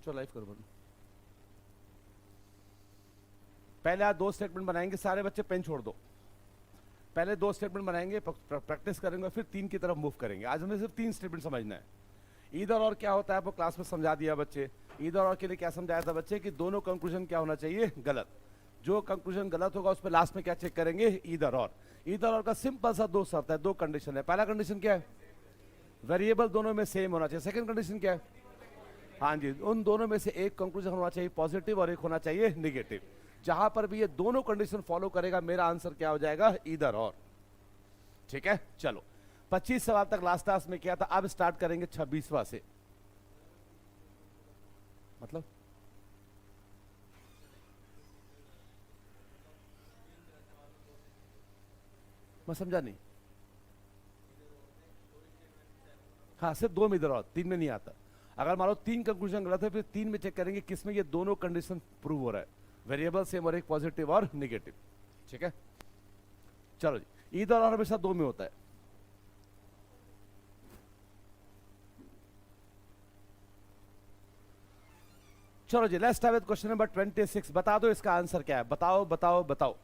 चलो लाइव करो बंद। पहले आप दो स्टेटमेंट बनाएंगे, सारे बच्चे पेन छोड़ दो। पहले दो स्टेटमेंट बनाएंगे, प्रैक्टिस करेंगे, फिर तीन की तरफ मूव करेंगे। आज हमें सिर्फ तीन स्टेटमेंट समझना है। इधर और क्या होता है आपको क्लास में समझा दिया बच्चे। इधर और के लिए क्या समझाया था बच्चे कि दोनों कंक्लूजन क्या होना चाहिए, गलत। जो कंक्लूजन गलत होगा उस पर लास्ट में क्या चेक करेंगे, इधर और। इधर और का सिंपल सा दो शर्त है, दो कंडीशन है। पहला कंडीशन क्या है, वेरिएबल दोनों में सेम होना चाहिए। सेकंड कंडीशन क्या है, हाँ जी, उन दोनों में से एक कंक्लूजन होना चाहिए पॉजिटिव और एक होना चाहिए निगेटिव। जहां पर भी ये दोनों कंडीशन फॉलो करेगा मेरा आंसर क्या हो जाएगा, इधर और। ठीक है, चलो 25 सवाल तक लास्ट क्लास में किया था। अब स्टार्ट करेंगे 26वां से। मतलब मैं समझा नहीं। हाँ, सिर्फ दो में इधर और, तीन में नहीं आता। अगर मान लो तीन कंक्लूजन गलत है, फिर तीन में चेक करेंगे किसमें ये दोनों कंडीशन प्रूव हो रहा है, वेरिएबल सेम और एक पॉजिटिव और निगेटिव। ठीक है, चलो जी, इधर और हमेशा दो में होता है। चलो जी, let's start with question number 26। बता दो इसका आंसर क्या है, बताओ बताओ बताओ।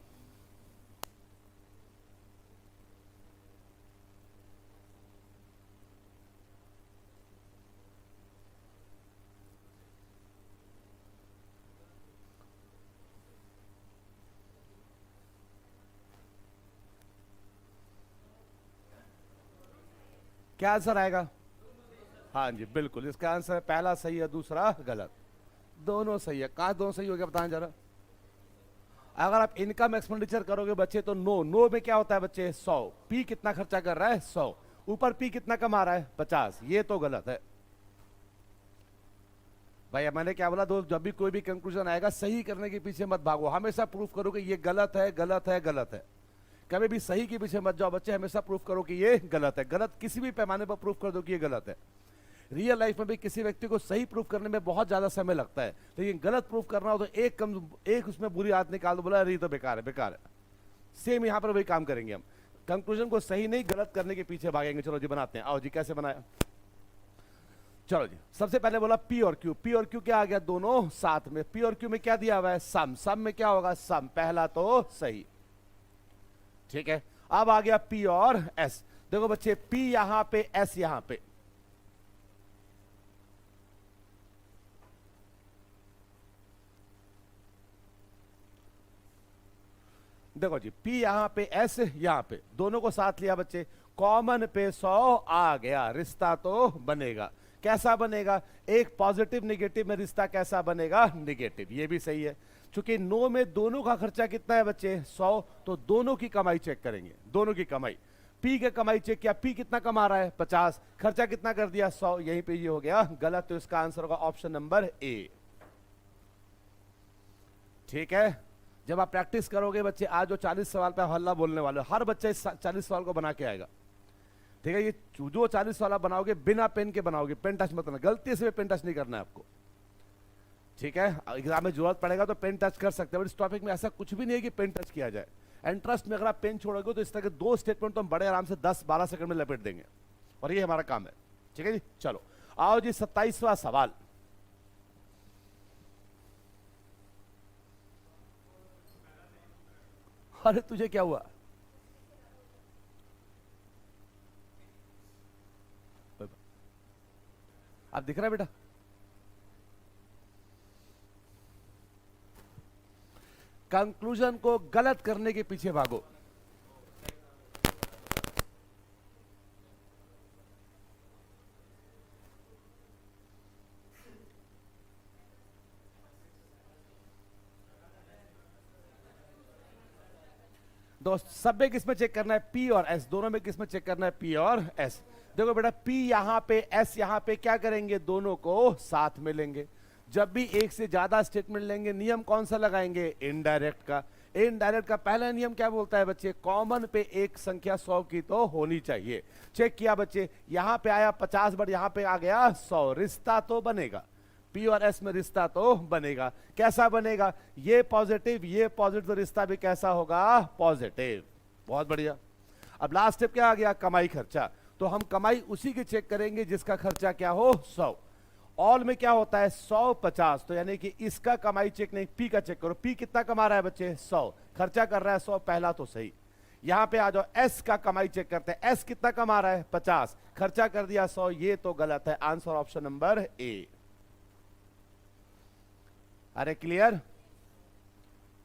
क्या आंसर आएगा, हाँ जी बिल्कुल, इसका आंसर है पहला सही है, दूसरा गलत। दोनों सही है। कहा दोनों सही हो गया, बताएं जरा। अगर आप इनकम एक्सपेंडिचर करोगे बच्चे तो नो, नो में क्या होता है बच्चे, 100। पी कितना खर्चा कर रहा है, 100। ऊपर पी कितना कमा रहा है, 50। ये तो गलत है भाई। मैंने क्या बोला, दो जब भी कोई भी कंक्लूजन आएगा सही करने के पीछे मत भागो, हमेशा प्रूफ करो कि ये गलत है, गलत है, गलत है। कभी भी सही के पीछे मत जाओ बच्चे, हमेशा प्रूफ करो कि ये गलत है। गलत किसी भी पैमाने पर प्रूफ कर दो कि ये गलत है। रियल लाइफ में भी किसी व्यक्ति को सही प्रूफ करने में बहुत ज्यादा समय लगता है, लेकिन गलत प्रूफ करना हो तो एक उसमें बुरी आदत निकाल दो, बोला अरे तो बेकार है, बेकार है। सेम यहां पर वही काम करेंगे हम, कंक्लूजन को सही नहीं गलत करने के पीछे भागेंगे। चलो जी बनाते हैं, आओ जी कैसे बनाया। चलो जी, सबसे पहले बोला पी और क्यू। पी और क्यू क्या आ गया, दोनों साथ में। पी और क्यू में क्या दिया हुआ है, सम। सम में क्या होगा, सम। पहला तो सही, ठीक है। अब आ गया पी और एस। देखो बच्चे, पी यहां पे, एस यहां पे। देखो जी, P यहां पे, S यहां पे, दोनों को साथ लिया बच्चे, कॉमन पे 100 आ गया, रिश्ता तो बनेगा। कैसा बनेगा, एक पॉजिटिव निगेटिव में रिश्ता कैसा बनेगा, निगेटिव। ये भी सही है। चूंकि नो में दोनों का खर्चा कितना है बच्चे, 100, तो दोनों की कमाई चेक करेंगे, दोनों की कमाई। P के कमाई चेक किया, P कितना कमा रहा है, 50। खर्चा कितना कर दिया, 100। यहीं पे ये हो गया गलत, तो इसका आंसर होगा ऑप्शन नंबर ए। ठीक है, जब आप प्रैक्टिस करोगे बच्चे, आज जो 40 सवाल पे हल्ला बोलने वाले, हर बच्चा इस 40 सवाल को बना के आएगा। ठीक है, ये जो 40 सवाल आप बनाओगे बिना पेन के बनाओगे, पेन टच मत करना, गलती से भी पेन टच नहीं करना है आपको। ठीक है, एग्जाम में जरूरत पड़ेगा तो पेन टच कर सकते हैं, बट इस टॉपिक में ऐसा कुछ भी नहीं है कि पेन टच किया जाए। एंड ट्रस्ट में, अगर आप पेन छोड़ोगे तो इस तरह के दो स्टेटमेंट तो हम बड़े आराम से 10-12 सेकंड में लपेट देंगे, और ये हमारा काम है। ठीक है जी, चलो आओ जी 27वां सवाल। अरे तुझे क्या हुआ, अब दिख रहा है बेटा। कंक्लूजन को गलत करने के पीछे भागो। दोस्त, सब में किसमें चेक करना है, पी और एस, दोनों में किसमें चेक करना है, पी और एस। देखो बेटा, पी यहां पे, एस यहां पे, क्या करेंगे, दोनों को साथ में लेंगे। जब भी एक से ज्यादा स्टेटमेंट लेंगे, नियम कौन सा लगाएंगे, इनडायरेक्ट का। इनडायरेक्ट का पहला नियम क्या बोलता है बच्चे, कॉमन पे एक संख्या 100 की तो होनी चाहिए। चेक किया बच्चे, यहां पे आया 50 बट यहां पे आ गया 100, रिश्ता तो बनेगा। पी और एस में रिश्ता तो बनेगा। कैसा बनेगा, ये पॉजिटिव, तो रिश्ता भी कैसा होगा, पॉजिटिव। बहुत बढ़िया। अब लास्ट स्टेप क्या आ गया, कमाई खर्चा। तो हम कमाई उसी की चेक करेंगे जिसका खर्चा क्या हो, 100। ऑल में क्या होता है 150, तो यानी कि इसका कमाई चेक नहीं, पी का चेक करो, पी कितना कमा रहा है बच्चे 100, खर्चा कर रहा है 100, पहला तो सही। यहां पे आ जाओ, एस का कमाई चेक करते हैं, एस कितना कमा रहा है 50, खर्चा कर दिया 100, ये तो गलत है, आंसर ऑप्शन नंबर ए। अरे क्लियर,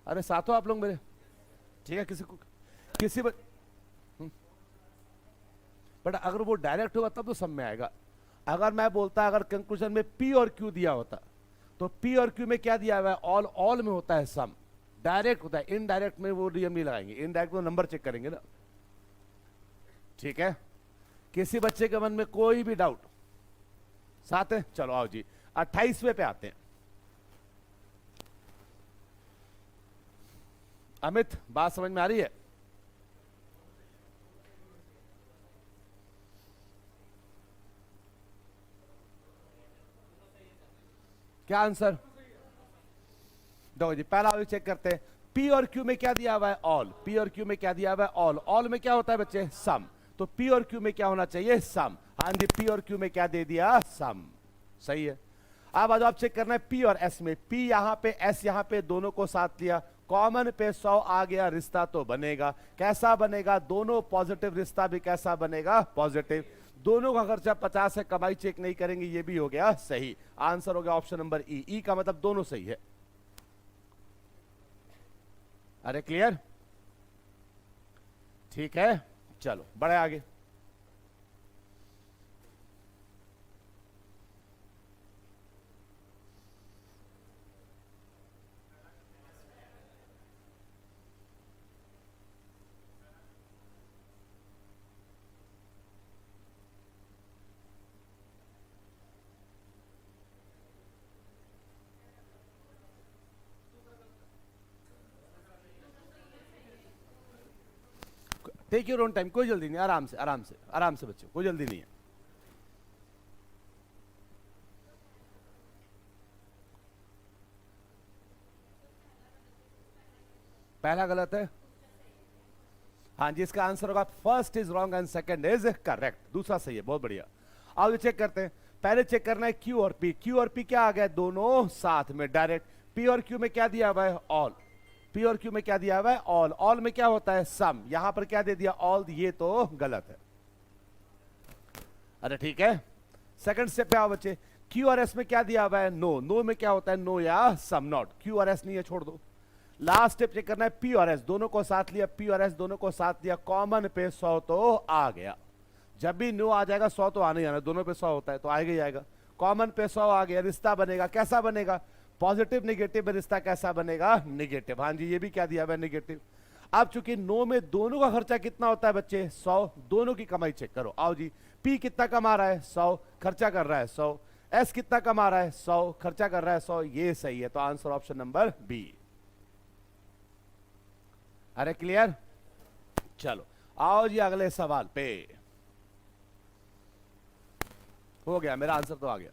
अरे साथ हो आप लोग मेरे, ठीक है। किसी को किसी बट अगर वो डायरेक्ट होगा तब तो सब में आएगा। अगर मैं बोलता, अगर कंक्लूजन में पी और क्यू दिया होता, तो पी और क्यू में क्या दिया हुआ है ऑल, ऑल में होता है सम, डायरेक्ट होता है, इनडायरेक्ट में वो नियम नहीं लगाएंगे, इनडायरेक्ट में नंबर चेक करेंगे ना, ठीक है। किसी बच्चे के मन में कोई भी डाउट साथ है, चलो आओ जी 28वें पे आते हैं। अमित बात समझ में आ रही है? क्या आंसर? देखो जी, पहला भी चेक करते हैं, पी और क्यू में क्या दिया हुआ है ऑल, पी और क्यू में क्या दिया हुआ है ऑल, ऑल में क्या होता है बच्चे सम, तो पी और क्यू में क्या होना चाहिए सम, हाँ जी पी और क्यू में क्या दे दिया सम, सही है। अब आज आप चेक करना है पी और एस में, पी यहां पे एस यहां पे, दोनों को साथ लिया, कॉमन पे 100 आ गया, रिश्ता तो बनेगा, कैसा बनेगा, दोनों पॉजिटिव, रिश्ता भी कैसा बनेगा पॉजिटिव, दोनों का खर्चा 50 है, कमाई चेक नहीं करेंगे, ये भी हो गया सही, आंसर हो गया ऑप्शन नंबर ई, ई का मतलब दोनों सही है। अरे क्लियर, ठीक है, चलो बढ़े आगे। टेक योर ओन टाइम, कोई जल्दी नहीं, आराम से आराम से आराम से बच्चों, कोई जल्दी नहीं है। पहला गलत है, हाँ जी, इसका आंसर होगा first is wrong and second is correct, दूसरा सही है, बहुत बढ़िया। अब ये चेक करते हैं, पहले चेक करना है क्यू और पी, क्यू और पी क्या आ गया दोनों साथ में डायरेक्ट, पी और क्यू में क्या दिया हुआ है ऑल, पी और क्यू में क्या दिया हुआ है ऑल, ऑल में क्या होता है सम, यहां पर क्या दे दिया ऑल, ये तो गलत है। अरे ठीक है, सेकंड स्टेप पे आओ बच्चे, क्यू और एस में क्या दिया हुआ है नो, नो में क्या होता है नो या सम, नॉट, क्यू और एस नहीं है, छोड़ दो। लास्ट स्टेप चेक करना है पी और एस, दोनों को साथ लिया, पी और एस दोनों को साथ लिया, कॉमन पे 100 तो आ गया, जब भी नो आ जाएगा 100 तो आने ही आना, दोनों पे 100 होता है तो आएगा ही आएगा, कॉमन पे 100 आ गया, रिश्ता बनेगा, कैसा बनेगा पॉजिटिव निगेटिव में, रिश्ता कैसा बनेगा निगेटिव, हाँ जी ये भी क्या दिया हुआ है निगेटिव। अब चूंकि नो में दोनों का खर्चा कितना होता है बच्चे 100, दोनों की कमाई चेक करो, आओ जी, पी कितना कमा रहा है 100, खर्चा कर रहा है 100, एस कितना कमा रहा है 100, खर्चा कर रहा है 100, ये सही है, तो आंसर ऑप्शन नंबर बी। अरे क्लियर, चलो आओ जी अगले सवाल पे, हो गया मेरा आंसर तो आ गया।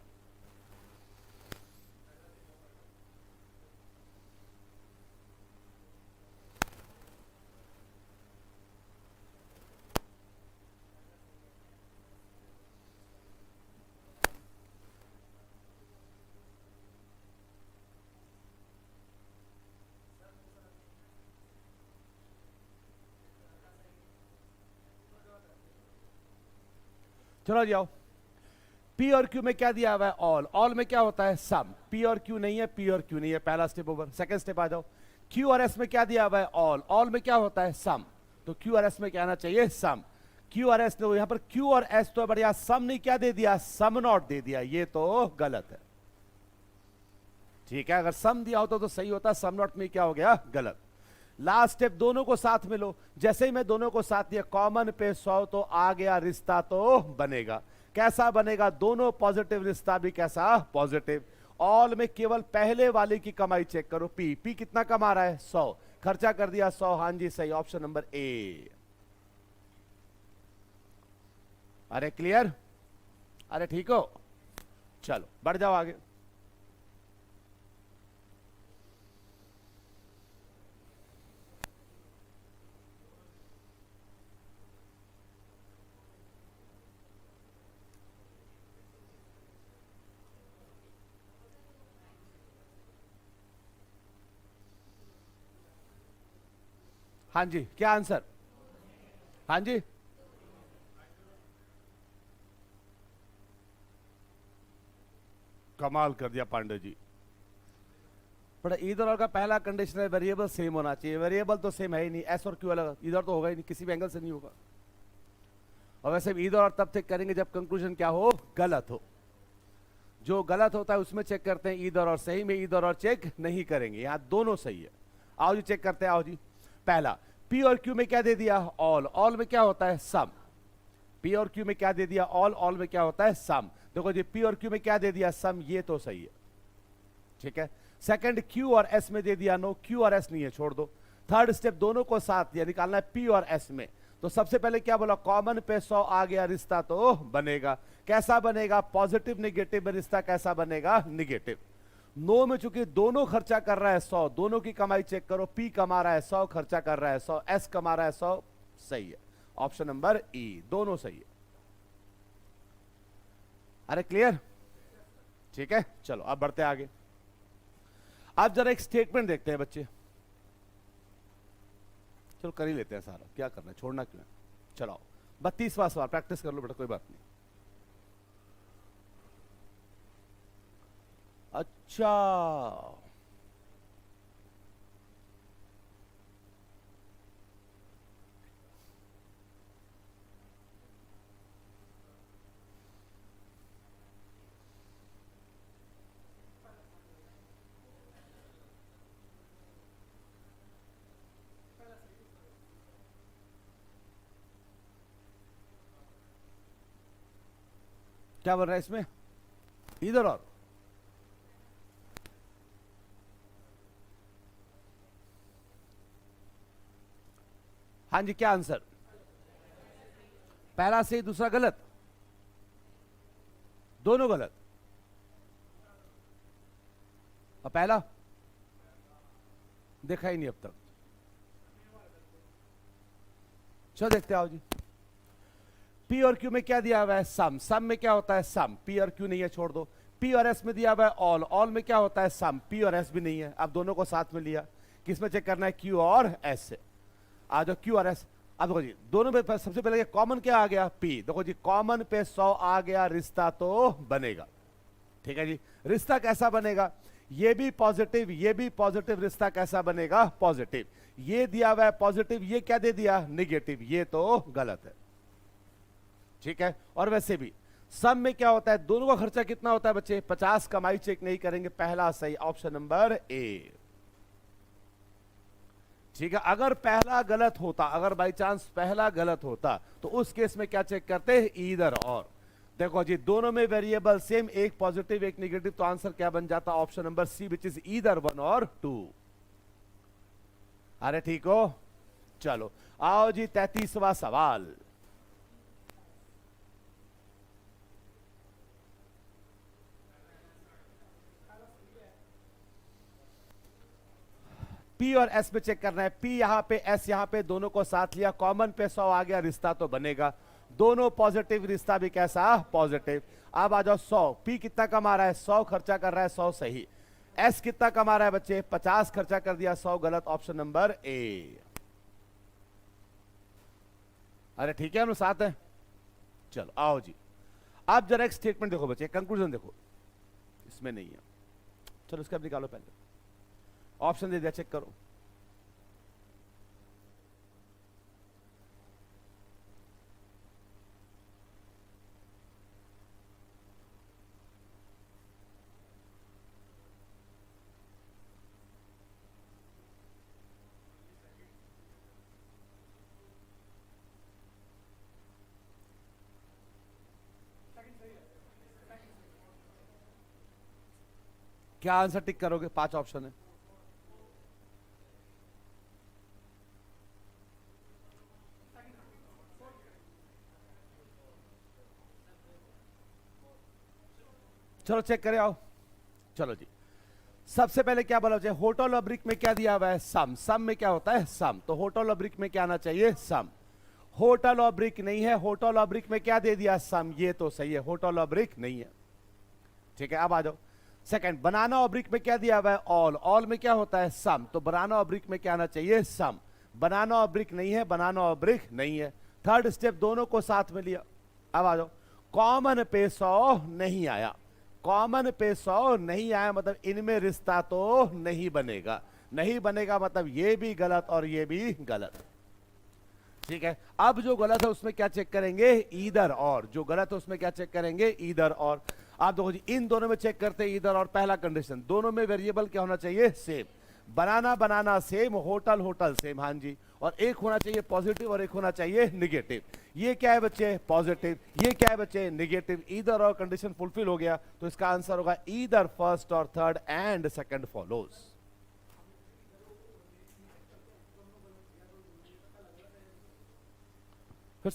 चलो जी आओ, पी और क्यू में क्या दिया हुआ है ऑल, ऑल में क्या होता है सम, पी और क्यू नहीं है, पी और क्यू नहीं है, पहला स्टेप ओवर। सेकंड स्टेप आ जाओ, क्यू और एस में क्या दिया हुआ है ऑल, ऑल में क्या होता है सम, तो क्यू और एस में क्या आना चाहिए सम, क्यू और एस, तो यहां पर क्यू और एस तो बढ़िया, सम नहीं क्या दे दिया सम नॉट दे दिया, ये तो गलत है, ठीक है। अगर सम दिया होता तो सही होता, सम नॉट में क्या हो गया गलत। लास्ट स्टेप, दोनों को साथ में लो, जैसे ही मैं दोनों को साथ दिया, कॉमन पे 100 तो आ गया, रिश्ता तो बनेगा, कैसा बनेगा दोनों पॉजिटिव, रिश्ता भी कैसा पॉजिटिव। ऑल में केवल पहले वाले की कमाई चेक करो, पी, पी कितना कमा रहा है 100, खर्चा कर दिया 100, हाँ जी सही, ऑप्शन नंबर ए। अरे क्लियर, अरे ठीक हो, चलो बढ़ जाओ आगे। हाँ जी, क्या आंसर? हाँ जी, कमाल कर दिया पांडे जी। बट इधर और का पहला कंडीशन है वेरिएबल सेम होना चाहिए। वेरिएबल तो सेम है ही नहीं, एस और क्यू अलग, इधर तो होगा ही नहीं, किसी भी एंगल से नहीं होगा। और वैसे भी इधर और तब तक करेंगे जब कंक्लूजन क्या हो? गलत हो। जो गलत होता है उसमें चेक करते हैं इधर और, सही में इधर और चेक नहीं करेंगे, यहां दोनों सही है। आओ जी चेक करते हैं, आओ जी। पहला, पी और क्यू में क्या दे दिया? ऑल। ऑल में क्या होता है? सम। पी और क्यू में क्या दे दिया? ऑल। ऑल में क्या होता है? सम। देखो जी, पी और क्यू में क्या दे दिया? सम, ये तो सही है, ठीक है। सेकंड, क्यू और एस में दे दिया नो, क्यू और एस नहीं है, छोड़ दो। थर्ड स्टेप, दोनों को साथ या निकालना है पी और एस में। तो सबसे पहले क्या बोला? कॉमन पे 100 आ गया, रिश्ता तो बनेगा। कैसा बनेगा? पॉजिटिव नेगेटिव में रिश्ता कैसा बनेगा? नेगेटिव। नो में चूंकि दोनों खर्चा कर रहा है 100, दोनों की कमाई चेक करो, पी कमा रहा है 100, खर्चा कर रहा है 100, एस कमा रहा है 100, सही है। ऑप्शन नंबर ई, दोनों सही है। अरे क्लियर? ठीक है, चलो अब बढ़ते आगे। अब जरा एक स्टेटमेंट देखते हैं बच्चे। चलो कर ही लेते हैं सारा, क्या करना है, छोड़ना क्यों है। चलो 32वां सवाल, प्रैक्टिस कर लो बेटा, कोई बात नहीं। अच्छा, क्या बन रहा है इसमें? इधर और हाँ जी, क्या आंसर? पहला सही, दूसरा गलत, दोनों गलत। और पहला देखा ही नहीं अब तक। चलो देखते आओ जी। पी और क्यू में क्या दिया हुआ है? सम। सम में क्या होता है? सम। पी और क्यू नहीं है, छोड़ दो। पी और एस में दिया हुआ है ऑल। ऑल में क्या होता है? सम। पी और एस भी नहीं है, अब दोनों को साथ में लिया। किसमें चेक करना है? क्यू और एस से। आ जाओ क्यू और एस। अब देखो जी, दोनों में सबसे पहले कॉमन क्या आ गया? पी। देखो जी, कॉमन पे 100 आ गया, रिश्ता तो बनेगा, ठीक है जी। रिश्ता कैसा बनेगा? ये भी पॉजिटिव, ये भी पॉजिटिव, रिश्ता कैसा बनेगा? पॉजिटिव। ये दिया हुआ है पॉजिटिव, ये क्या दे दिया? नेगेटिव, ये तो गलत है, ठीक है। और वैसे भी सम में क्या होता है? दोनों का खर्चा कितना होता है बच्चे? 50। कमाई चेक नहीं करेंगे, पहला सही, ऑप्शन नंबर ए, ठीक है। अगर पहला गलत होता, अगर बाई चांस पहला गलत होता, तो उस केस में क्या चेक करते हैं? ईदर और। देखो जी, दोनों में वेरिएबल सेम, एक पॉजिटिव एक नेगेटिव, तो आंसर क्या बन जाता? Option number C, which is either 1 और 2। अरे ठीक हो, चलो आओ जी 33वां सवाल। पी और एस में चेक करना है। पी यहां पे, एस यहां पे, दोनों को साथ लिया, कॉमन पे 100 आ गया, रिश्ता तो बनेगा। दोनों पॉजिटिव, रिश्ता भी कैसा? पॉजिटिव। अब आ जाओ 100। पी कितना कमा रहा है? 100 खर्चा कर रहा है, 100 सही। एस कितना कमा रहा है बच्चे? 50 खर्चा कर दिया, 100 गलत, ऑप्शन नंबर ए। अरे ठीक है, हम लोग साथ हैं। चलो आओ जी, अब जरा एक स्टेटमेंट देखो बच्चे, कंक्लूजन देखो, इसमें नहीं है। चलो इसका अब निकालो, पहले ऑप्शन दे दिया, चेक करो। क्या आंसर टिक करोगे? 5 ऑप्शन है। चलो चेक करें, आओ। चलो जी, सबसे पहले क्या बोला जाए? होटल ऑब्रिक में क्या दिया हुआ है? सम। सम में क्या होता है? सम। तो होटल ऑब्रिक में क्या आना चाहिए? सम। होटल ऑब्रिक नहीं है, होटल ऑब्रिक में क्या दे दिया? सम। ये तो सही है, होटल ऑब्रिक नहीं है, ठीक है। अब आ जाओ सेकंड, बनाना ऑब्रिक में क्या दिया हुआ है? ऑल। ऑल में क्या होता है? सम। तो बनाना ऑब्रिक में क्या आना चाहिए? सम। बनाना और ब्रिक नहीं है, बनाना और ब्रिक नहीं है। थर्ड स्टेप दोनों को साथ में लिया। अब आ जाओ, कॉमन पे 100 नहीं आया, कॉमन पे 100 नहीं आया मतलब इनमें रिश्ता तो नहीं बनेगा, नहीं बनेगा मतलब ये भी गलत और ये भी गलत। ठीक है, अब जो गलत है उसमें क्या चेक करेंगे, ईदर और। जो गलत है उसमें क्या चेक करेंगे, ईदर और। आप देखो जी, इन दोनों में चेक करते हैं ईदर और। पहला कंडीशन, दोनों में वेरिएबल क्या होना चाहिए, सेम। बनाना बनाना सेम, होटल होटल सेम, हाँ जी। और एक होना चाहिए पॉजिटिव और एक होना चाहिए निगेटिव। ये क्या है बच्चे, पॉजिटिव। ये क्या है बच्चे, निगेटिव। ईदर और कंडीशन फुलफिल हो गया तो इसका आंसर होगा ईदर फर्स्ट और थर्ड एंड सेकंड फॉलोज। फिर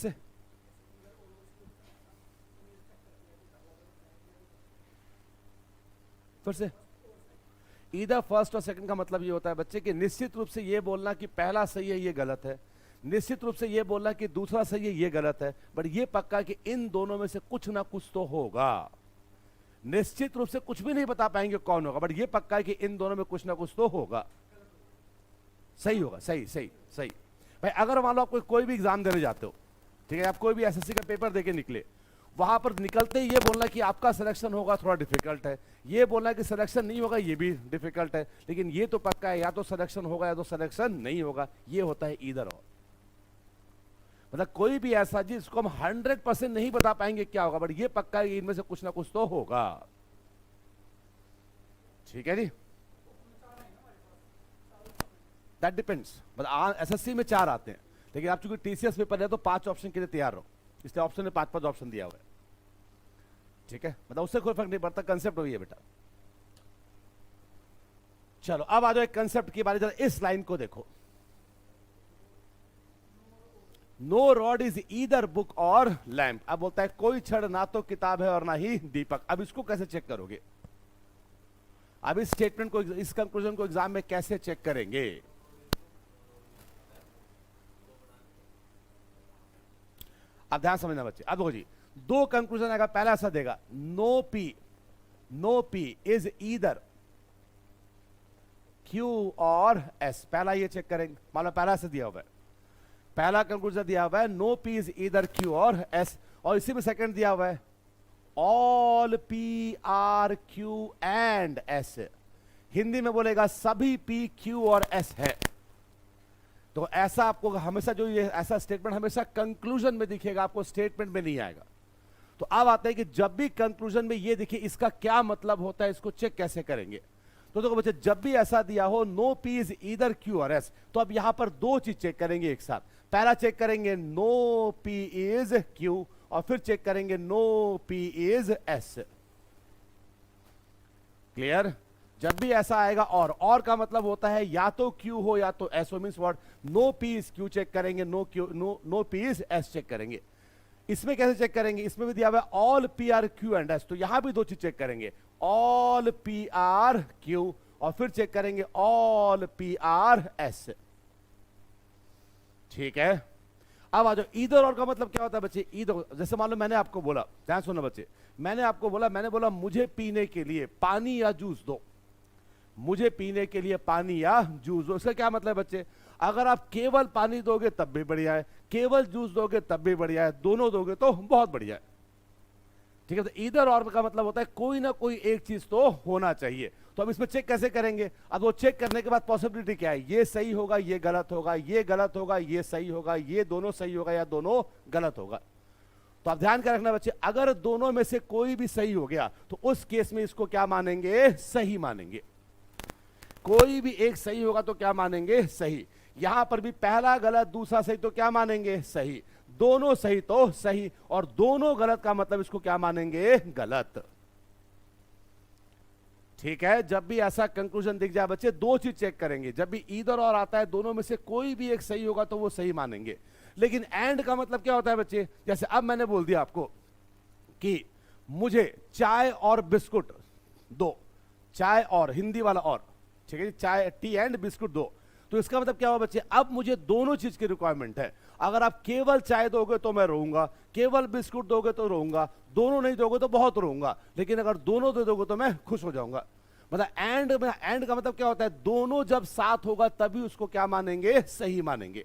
से ईदर फर्स्ट और सेकंड का मतलब ये होता है बच्चे कि निश्चित रूप से ये बोलना कि पहला सही है ये गलत है, निश्चित रूप से ये बोलना कि दूसरा सही है ये गलत है, बट ये पक्का कि इन दोनों में से कुछ ना कुछ तो होगा। निश्चित रूप से कुछ भी नहीं बता पाएंगे कौन होगा, बट ये पक्का है कि इन दोनों में कुछ ना कुछ तो होगा, सही होगा। सही सही सही भाई। अगर मान लो आप कोई भी एग्जाम देने जाते हो, ठीक है, आप कोई भी एसएससी का पेपर देके निकले, वहां पर निकलते ही ये बोलना कि आपका सिलेक्शन होगा थोड़ा डिफिकल्ट है, ये बोलना कि सिलेक्शन नहीं होगा ये भी डिफिकल्ट है, लेकिन ये तो पक्का है या तो सिलेक्शन होगा या तो सिलेक्शन नहीं होगा। ये होता है ईदर और। मतलब कोई भी ऐसा जिसको हम 100% नहीं बता पाएंगे क्या होगा, बट ये पक्का है इनमें से कुछ ना कुछ तो होगा। ठीक है जी, दैट डिपेंड्स। मतलब एसएससी में 4 आते हैं, लेकिन आप चूंकि टीसीएस पेपर है तो 5 ऑप्शन के लिए तैयार रहो, इसलिए ऑप्शन में 5 ऑप्शन दिया हुआ है। ठीक है, मतलब उससे कोई फर्क नहीं पड़ता, कंसेप्ट वही है बेटा। चलो अब आ जाओ एक कंसेप्ट की बारी, जरा इस लाइन को देखो। No rod is either book और लैम्प। अब बोलता है कोई छड़ ना तो किताब है और ना ही दीपक। अब इसको कैसे चेक करोगे, अब इस स्टेटमेंट को, इस कंक्लूजन को एग्जाम में कैसे चेक करेंगे। अब ध्यान समझना बच्चे। अब देखो जी, 2 कंक्लूजन आएगा। पहला ऐसा देगा, no P is either Q और एस। पहला ये चेक करेंगे, मान लो पहला से दिया हुआ है, पहला कंक्लूजन दिया हुआ है no P is either Q और एस, और इसी में सेकंड दिया हुआ है all P are Q and S. Hindi में बोलेगा सभी पी क्यू और एस है। तो ऐसा आपको हमेशा, जो ये ऐसा स्टेटमेंट हमेशा कंक्लूजन में दिखेगा, आपको स्टेटमेंट में नहीं आएगा। तो अब आता है कि जब भी कंक्लूजन में ये दिखे इसका क्या मतलब होता है, इसको चेक कैसे करेंगे। तो देखो बच्चे, जब भी ऐसा दिया हो no P is either Q और एस, तो अब यहां पर 2 चीज चेक करेंगे एक साथ। पहला चेक करेंगे नो पी इज क्यू, और फिर चेक करेंगे no P is S. Clear. जब भी ऐसा आएगा और का मतलब होता है या तो क्यू हो या तो एस हो, means what, no P is Q check करेंगे, no P is S check करेंगे। इसमें कैसे चेक करेंगे, इसमें भी दिया हुआ है all P are Q and S, तो यहां भी 2 चीज चेक करेंगे, ऑल पी आर क्यू और फिर चेक करेंगे ऑल पी आर एस। ठीक है, अब आ जाओ ईदर और का मतलब क्या होता है बच्चे। ईदर, जैसे मान लो मैंने आपको बोला, ध्यान सुनो बच्चे, मैंने बोला मुझे पीने के लिए पानी या जूस दो, मुझे पीने के लिए पानी या जूस दो। इसका क्या मतलब है बच्चे, अगर आप केवल पानी दोगे तब भी बढ़िया है, केवल जूस दोगे तब भी बढ़िया है, दोनों दोगे तो बहुत बढ़िया है। ठीक है, तो ईदर और का मतलब होता है कोई ना कोई एक चीज तो होना चाहिए। तो अब इसमें चेक कैसे करेंगे, अब वो चेक करने के बाद पॉसिबिलिटी क्या है, ये सही होगा, ये गलत होगा, ये गलत होगा, ये सही होगा, ये दोनों सही होगा या दोनों गलत होगा। तो आप ध्यान कर रखना बच्चे, अगर दोनों में से कोई भी सही हो गया तो उस केस में इसको क्या मानेंगे, सही मानेंगे। कोई भी एक सही होगा तो क्या मानेंगे, सही। यहां पर भी पहला गलत दूसरा सही तो क्या मानेंगे, सही। दोनों सही तो सही, और दोनों गलत का मतलब इसको क्या मानेंगे, गलत। ठीक है, जब भी ऐसा कंक्लूजन दिख जाए बच्चे, 2 चीज चेक करेंगे। जब भी ईदर और आता है, दोनों में से कोई भी एक सही होगा तो वो सही मानेंगे। लेकिन एंड का मतलब क्या होता है बच्चे, जैसे अब मैंने बोल दिया आपको कि मुझे चाय और बिस्कुट दो, चाय और, हिंदी वाला और, ठीक है, चाय टी एंड बिस्कुट दो, तो इसका मतलब क्या हुआ बच्चे, अब मुझे दोनों चीज की रिक्वायरमेंट है। अगर आप केवल चाय दोगे तो मैं रोऊंगा, केवल बिस्कुट दोगे तो रोऊंगा, दोनों नहीं दोगे तो बहुत रोऊंगा, लेकिन अगर दोनों दे दोगे तो मैं खुश हो जाऊंगा। मतलब एंड में, एंड का मतलब क्या होता है, दोनों जब साथ होगा तभी उसको क्या मानेंगे, सही मानेंगे।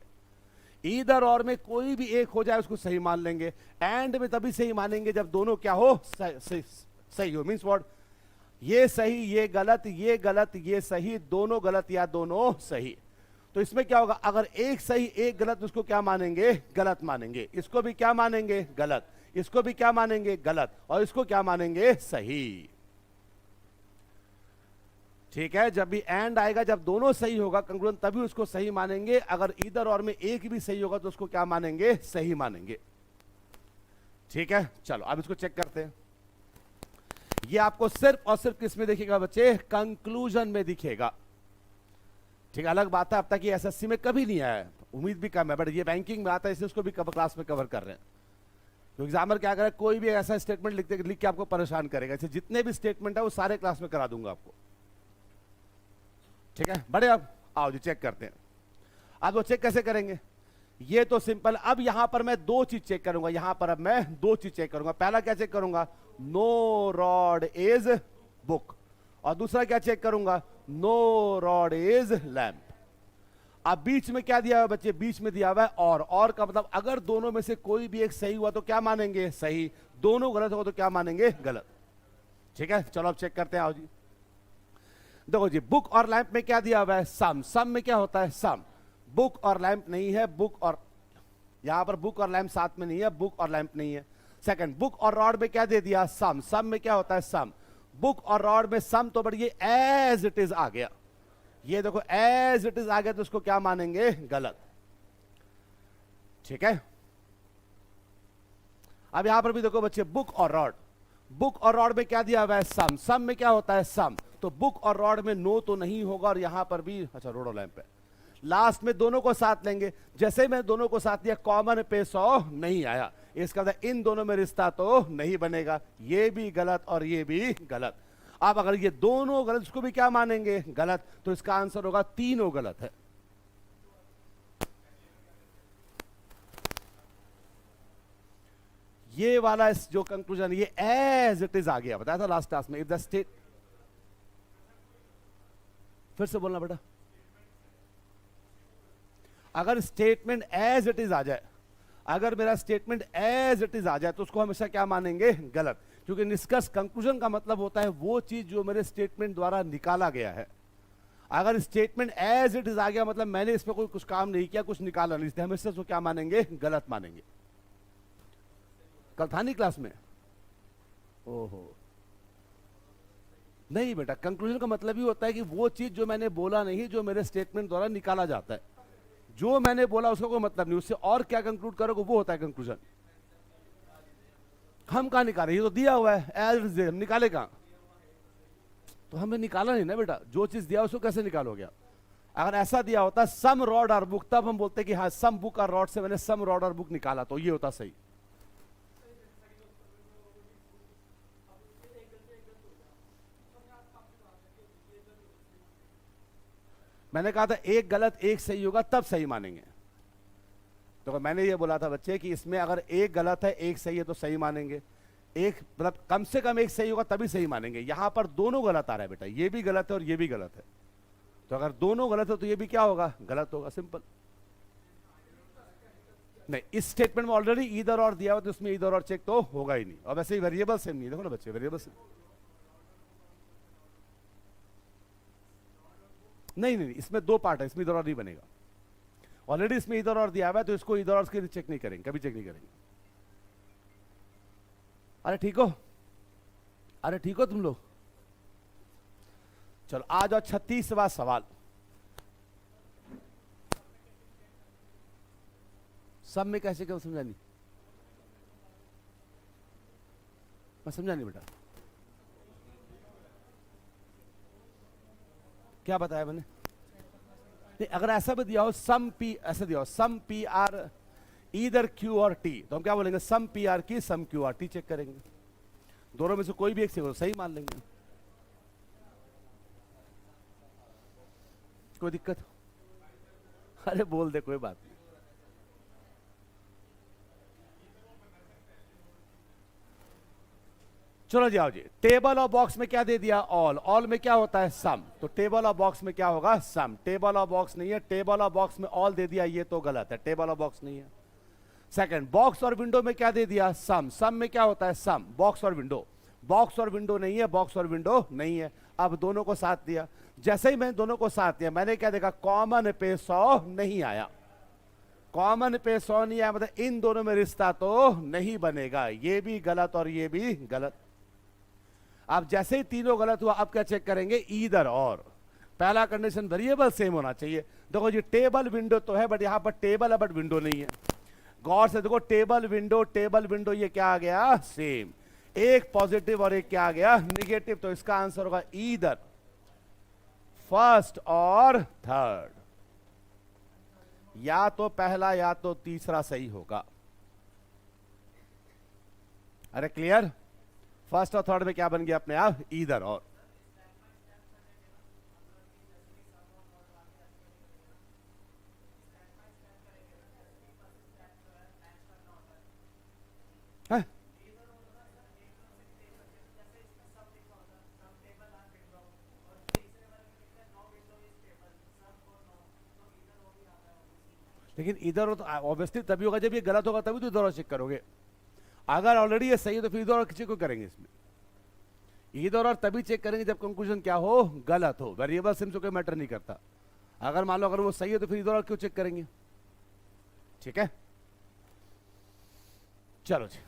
इधर और में कोई भी एक हो जाए उसको सही मान लेंगे। एंड में तभी सही मानेंगे जब दोनों क्या हो, सही हो। मीन्स व्हाट, ये सही ये गलत, ये गलत ये सही, दोनों गलत या दोनों सही। तो इसमें क्या होगा, अगर एक सही एक गलत, उसको क्या मानेंगे, गलत मानेंगे। इसको भी क्या मानेंगे, गलत। इसको भी क्या मानेंगे, गलत। और इसको क्या मानेंगे, सही। ठीक है, जब भी एंड आएगा, जब दोनों सही होगा कंक्लूजन, तभी उसको सही मानेंगे। अगर इधर और में एक भी सही होगा तो उसको क्या मानेंगे, सही मानेंगे। ठीक है, चलो अब इसको चेक करते हैं। ये आपको सिर्फ और सिर्फ किस में दिखेगा बच्चे, कंक्लूजन में दिखेगा। ठीक है, अलग बात है अब तक ये एसएससी में कभी नहीं आया, उम्मीद भी कम है, बट ये बैंकिंग में आता है, इसलिए उसको भी क्लास में कवर कर रहे हैं। तो एग्जामर क्या करे, कोई भी ऐसा स्टेटमेंट लिख के आपको परेशान करेगा। इससे जितने भी स्टेटमेंट है वो सारे क्लास में करा दूंगा आपको। ठीक है, बड़े अब आओ जी चेक करते हैं। अब वो चेक कैसे करेंगे, ये तो सिंपल। अब यहां पर मैं दो चीज चेक करूंगा, यहां पर अब मैं दो चीज चेक करूंगा। पहला क्या चेक करूंगा, नो रॉड इज बुक। और दूसरा क्या चेक करूंगा, नो रॉड इज लैम्प। अब बीच में क्या दिया हुआ बच्चे, बीच में दिया हुआ है और का मतलब अगर दोनों में से कोई भी एक सही हुआ तो क्या मानेंगे, सही। दोनों गलत हो तो क्या मानेंगे, गलत। ठीक है, चलो अब चेक करते हैं। आओ जी, देखो जी, बुक और लैंप में क्या दिया हुआ है, सम। सम में क्या होता है, सम। बुक और लैंप नहीं है, बुक और, यहां पर बुक और लैंप साथ में नहीं है, बुक और लैंप नहीं है। सेकंड, बुक और रॉड में क्या दे दिया, सम। सम में क्या होता है, सम। बुक और रॉड में सम, तो बट ये एज इट इज आ गया। ये देखो एज इट इज आ गया, तो उसको क्या मानेंगे, गलत। ठीक है, अब यहां पर भी देखो बच्चे, बुक और रॉड। बुक और रॉड में क्या दिया हुआ है, सम। सम में क्या होता है, सम। तो बुक और रॉड में नो तो नहीं होगा, और यहां पर भी, अच्छा रोड और लैंप है। लास्ट में दोनों को साथ लेंगे, जैसे मैं दोनों को साथ लिया, कॉमन पे 100 नहीं आया। इसका मतलब इन दोनों में रिश्ता तो नहीं बनेगा। ये भी गलत और ये भी गलत। अब अगर ये दोनों गलत, इसको भी क्या मानेंगे, गलत। तो इसका आंसर होगा तीनों गलत है। ये वाला जो कंक्लूजन, ये एज इट इज आ गया। बताया था लास्ट क्लास में, इफ द स्टेट, फिर से बोलना बेटा, अगर स्टेटमेंट एज इट इज आ जाए, अगर मेरा स्टेटमेंट एज इट इज आ जाए तो उसको हमेशा क्या मानेंगे, गलत। क्योंकि निष्कर्ष, कंक्लूजन का मतलब होता है वो चीज जो मेरे स्टेटमेंट द्वारा निकाला गया है। अगर स्टेटमेंट एज इट इज आ गया मतलब मैंने इसमें कोई कुछ काम नहीं किया, कुछ निकाला नहीं, इसलिए हमेशा उसको क्या मानेंगे, गलत मानेंगे। कल था नहीं क्लास में, ओहो नहीं बेटा, कंक्लूजन का मतलब ही होता है कि वो चीज जो मैंने बोला नहीं, जो मेरे स्टेटमेंट द्वारा निकाला जाता है। जो मैंने बोला उसका कोई मतलब नहीं, उससे और क्या कंक्लूड करोगे वो होता है कंक्लूजन। हम कहां निकाले, ये तो दिया हुआ है एज, हम निकाले कहां, तो हमें निकाला नहीं ना बेटा। जो चीज दिया उसको कैसे निकालोगे। अगर ऐसा दिया होता सम रॉड और बुक, तब हम बोलते कि हाँ सम बुक और रॉड से मैंने सम रॉड और बुक निकाला, तो ये होता सही। मैंने कहा था एक गलत एक सही होगा तब सही मानेंगे। तो मैंने ये बोला था बच्चे कि इसमें अगर एक गलत है एक सही है तो सही मानेंगे, एक मतलब कम से कम एक सही होगा तभी सही मानेंगे। यहां पर दोनों गलत आ रहा है बेटा, ये भी गलत है और ये भी गलत है। तो अगर दोनों गलत है तो ये भी क्या होगा, गलत होगा, सिंपल। नहीं, इस स्टेटमेंट में ऑलरेडी इधर और दिया हुआ तो उसमें इधर और चेक तो होगा ही नहीं। और वैसे ही वेरिएबल सेम नहीं, देखो ना बच्चे, वेरिएबल सेम नहीं, नहीं इसमें दो पार्ट है, इसमें इधर और नहीं बनेगा। ऑलरेडी इसमें इधर और दिया हुआ है तो इसको इधर और के चेक नहीं करेंगे, कभी चेक नहीं करेंगे। अरे ठीक हो, अरे ठीक हो तुम लोग। चलो आ जाओ 36वां सवाल। सब में कैसे क्यों समझा नहीं, मैं समझा नहीं बेटा, क्या बताया मैंने। नहीं, अगर ऐसा भी दिया हो सम पी, ऐसा दिया हो सम पी आर इधर क्यू और टी, तो हम क्या बोलेंगे, सम पी आर की सम क्यू आर टी चेक करेंगे। दोनों में से कोई भी एक सही मान लेंगे, कोई दिक्कत। अरे बोल दे, कोई बात नहीं। चलो जी आओ जी, टेबल और बॉक्स में क्या दे दिया, ऑल, ऑल में क्या होता है सम, तो टेबल और बॉक्स में क्या होगा सम, टेबल और बॉक्स नहीं है, टेबल और बॉक्स में ऑल दे दिया, ये तो गलत है, टेबल और बॉक्स नहीं है। सेकंड, बॉक्स और विंडो में क्या दे दिया सम, सम में क्या होता है सम, बॉक्स और विंडो, बॉक्स और विंडो नहीं है, बॉक्स और विंडो नहीं है। अब दोनों को साथ दिया, जैसे ही मैंने दोनों को साथ दिया मैंने क्या देखा, कॉमन पे 100 नहीं आया, कॉमन पे 100 नहीं आया, मतलब इन दोनों में रिश्ता तो नहीं बनेगा, ये भी गलत और ये भी गलत। अब जैसे ही तीनों गलत हुआ अब क्या चेक करेंगे, ईदर और, पहला कंडीशन वेरिएबल सेम होना चाहिए। देखो जी टेबल विंडो तो है बट यहां पर टेबल है बट विंडो नहीं है, गौर से देखो टेबल विंडो ये क्या आ गया सेम, एक पॉजिटिव और एक क्या आ गया निगेटिव, तो इसका आंसर होगा ईदर फर्स्ट और थर्ड, या तो पहला या तो तीसरा सही होगा। अरे क्लियर, फर्स्ट और थर्ड में क्या बन गया अपने आप, ईदर और। है? लेकिन इधर तो ऑब्वियसली तभी होगा जब ये गलत होगा, तभी तो इधर और चेक करोगे। अगर ऑलरेडी ये सही है तो फिर इधर और किसी को करेंगे, इसमें इधर और तभी चेक करेंगे जब कंक्लूजन क्या हो, गलत हो। वेरिएबल सिम से कोई मैटर नहीं करता, अगर मान लो अगर वो सही है तो फिर इधर और क्यों चेक करेंगे, ठीक है। चलो जी,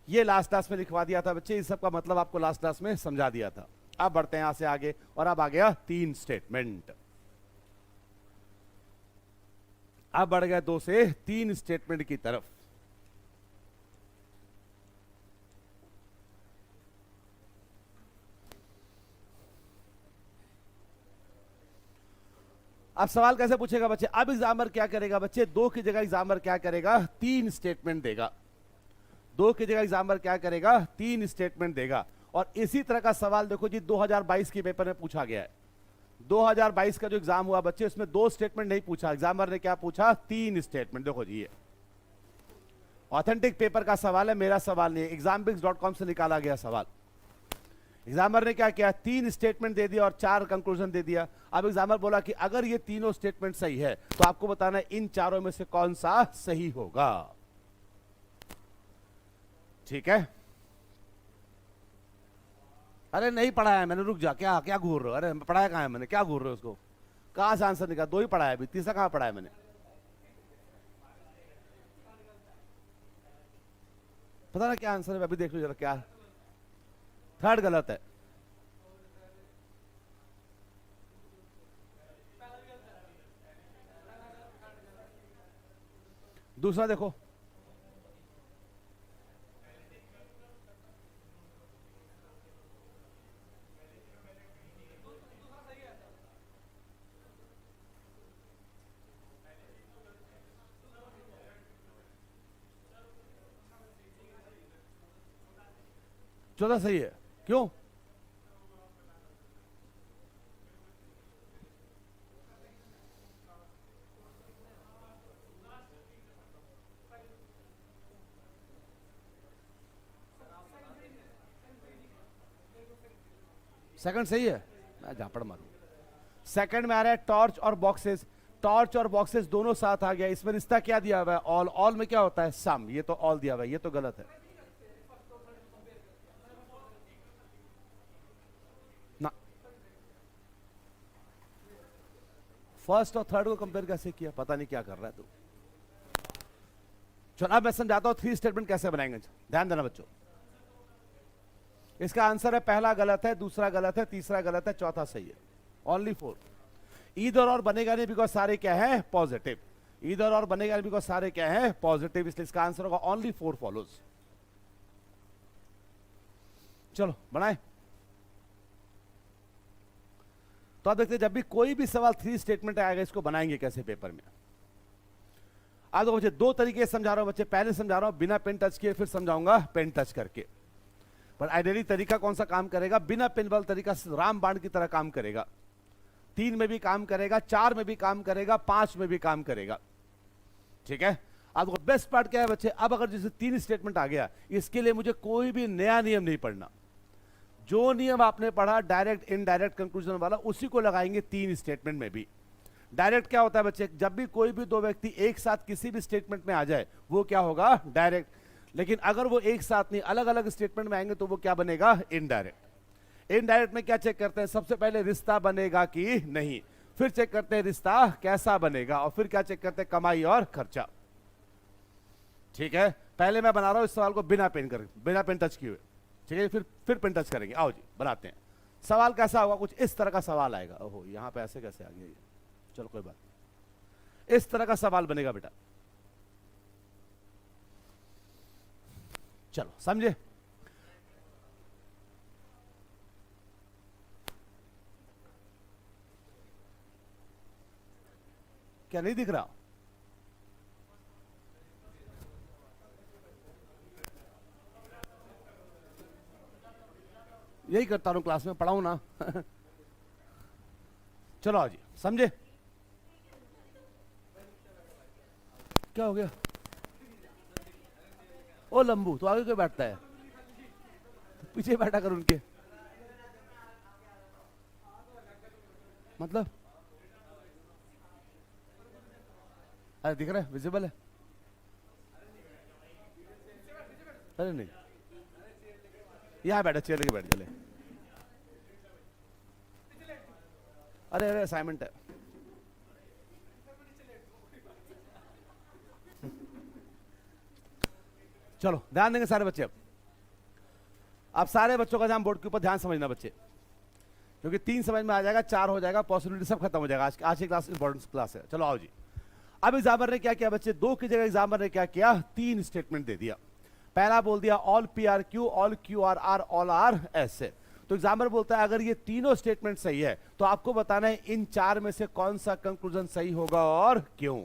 ये लास्ट क्लास में लिखवा दिया था बच्चे, इस सब का मतलब आपको लास्ट क्लास में समझा दिया था। अब बढ़ते हैं यहां से आगे, और अब आ गया 3 स्टेटमेंट, अब बढ़ गया 2 से 3 स्टेटमेंट की तरफ। अब सवाल कैसे पूछेगा बच्चे, अब एग्जामर क्या करेगा बच्चे, 2 की जगह एग्जामर क्या करेगा, 3 स्टेटमेंट देगा। 2 की जगह एग्जामर क्या करेगा, 3 स्टेटमेंट देगा। और इसी तरह का सवाल देखो जी 2022 के पेपर में पूछा गया है। 2022 का जो एग्जाम हुआ बच्चे, उसमें 2 स्टेटमेंट नहीं पूछा, एग्जामर ने क्या पूछा, 3 स्टेटमेंट। देखो जी ये ऑथेंटिक पेपर का सवाल है, मेरा सवाल नहीं है, exampics.com से निकाला गया सवाल। एग्जामर ने क्या किया, 3 स्टेटमेंट दे दिया और 4 कंक्लूजन दे दिया। अब एग्जामर बोला कि अगर ये तीनों स्टेटमेंट सही है तो आपको बताना है इन चारों में से कौन सा सही होगा, ठीक है। अरे नहीं पढ़ाया मैंने, रुक जा, क्या क्या घूर रहे हो, अरे पढ़ाया कहां है मैंने, क्या घूर रहे हो उसको, कहां से आंसर निकाला, 2 ही पढ़ाया अभी, तीसरा कहां पढ़ाया मैंने, पता ना क्या आंसर है, अभी देख लो जरा क्या, थर्ड गलत है, दूसरा देखो, चौथा सही है, क्यों, सेकंड सही है, मैं झापड़ मारूं। सेकंड में आ रहा है टॉर्च और बॉक्सेस, टॉर्च और बॉक्सेस दोनों साथ आ गया, इसमें रिश्ता क्या दिया हुआ है, ऑल, ऑल में क्या होता है सम, ये तो ऑल दिया हुआ है, ये तो गलत है ना। फर्स्ट और थर्ड को कंपेयर कैसे किया, पता नहीं क्या कर रहा है तू। चलो अब मैं समझाता हूं 3 स्टेटमेंट कैसे बनाएंगे, ध्यान देना बच्चों। इसका आंसर है पहला गलत है, दूसरा गलत है, तीसरा गलत है, चौथा सही है, ओनली 4। इधर और बनेगा नहीं बिकॉज सारे क्या है पॉजिटिव, इधर और बनेगा नहीं बिकॉज सारे क्या है पॉजिटिव, इसलिए इसका आंसर होगा ओनली 4 फॉलोज। चलो बनाए, तो आप देखते हैं जब भी कोई भी सवाल 3 स्टेटमेंट आएगा इसको बनाएंगे कैसे पेपर में। आज तो बच्चे 2 तरीके से समझा रहा हूं बच्चे, पहले समझा रहा हूं बिना पेन टच किए, फिर समझाऊंगा पेन टच करके। पर आइडियली तरीका कौन सा काम करेगा, बिना पेन वाला तरीका रामबाण की तरह काम करेगा, 3 में भी काम करेगा, 4 में भी काम करेगा, 5 में भी काम करेगा, ठीक है। अब बेस्ट पार्ट क्या है बच्चे, अब अगर जैसे 3 स्टेटमेंट आ गया, इसके लिए मुझे कोई भी नया नियम नहीं पढ़ना। जो नियम आपने पढ़ा डायरेक्ट इनडायरेक्ट कंक्लूजन वाला, उसी को लगाएंगे 3 स्टेटमेंट में भी। डायरेक्ट क्या होता है बच्चे, जब भी कोई भी दो व्यक्ति एक साथ किसी भी स्टेटमेंट में आ जाए वो क्या होगा, डायरेक्ट। लेकिन अगर वो एक साथ नहीं अलग अलग स्टेटमेंट में आएंगे तो वो क्या बनेगा, इनडायरेक्ट। इनडायरेक्ट में क्या चेक करते हैं, सबसे पहले रिश्ता बनेगा कि नहीं, फिर चेक करते हैं रिश्ता कैसा बनेगा, और फिर क्या चेक करते हैं, कमाई और खर्चा। ठीक है, पहले मैं बना रहा हूं इस सवाल को बिना पेन कर, बिना पेन टच किए हुए। ठीक है, फिर पेन टच करेंगे। आओ जी बनाते हैं। सवाल कैसा होगा, कुछ इस तरह का सवाल आएगा। ओहो, यहां पे ऐसे कैसे आ गया ये, चलो कोई बात, इस तरह का सवाल बनेगा बेटा। चलो समझे। क्या नहीं दिख रहा, यही करता हूं क्लास में, पढ़ाऊं ना। चलो आओ जी, समझे। क्या हो गया, ओ लंबू तो आगे क्यों बैठता है, तो पीछे बैठा कर उनके, मतलब अरे दिख रहा है, विजिबल है। अरे नहीं, यहां बैठा, चेयर लेके बैठ, चले। अरे अरे असाइनमेंट है। चलो ध्यान देंगे सारे बच्चे। अब सारे बच्चों का ध्यान बोर्ड के ऊपर, ध्यान समझना बच्चे, क्योंकि 3 समझ में आ जाएगा, 4 हो जाएगा, पॉसिबिलिटी सब खत्म हो जाएगा। आज की क्लास इंपॉर्टेंट क्लास है। चलो आओ जी। अब एग्जामिनर ने क्या किया बच्चे, 2 की जगह एग्जामिनर ने क्या किया, 3 स्टेटमेंट दे दिया। पहला बोल दिया all P are Q, all Q are R, all R S है। तो एग्जामिनर बोलता है अगर ये तीनों स्टेटमेंट सही है तो आपको बताना है इन 4 में से कौन सा कंक्लूजन सही होगा और क्यों।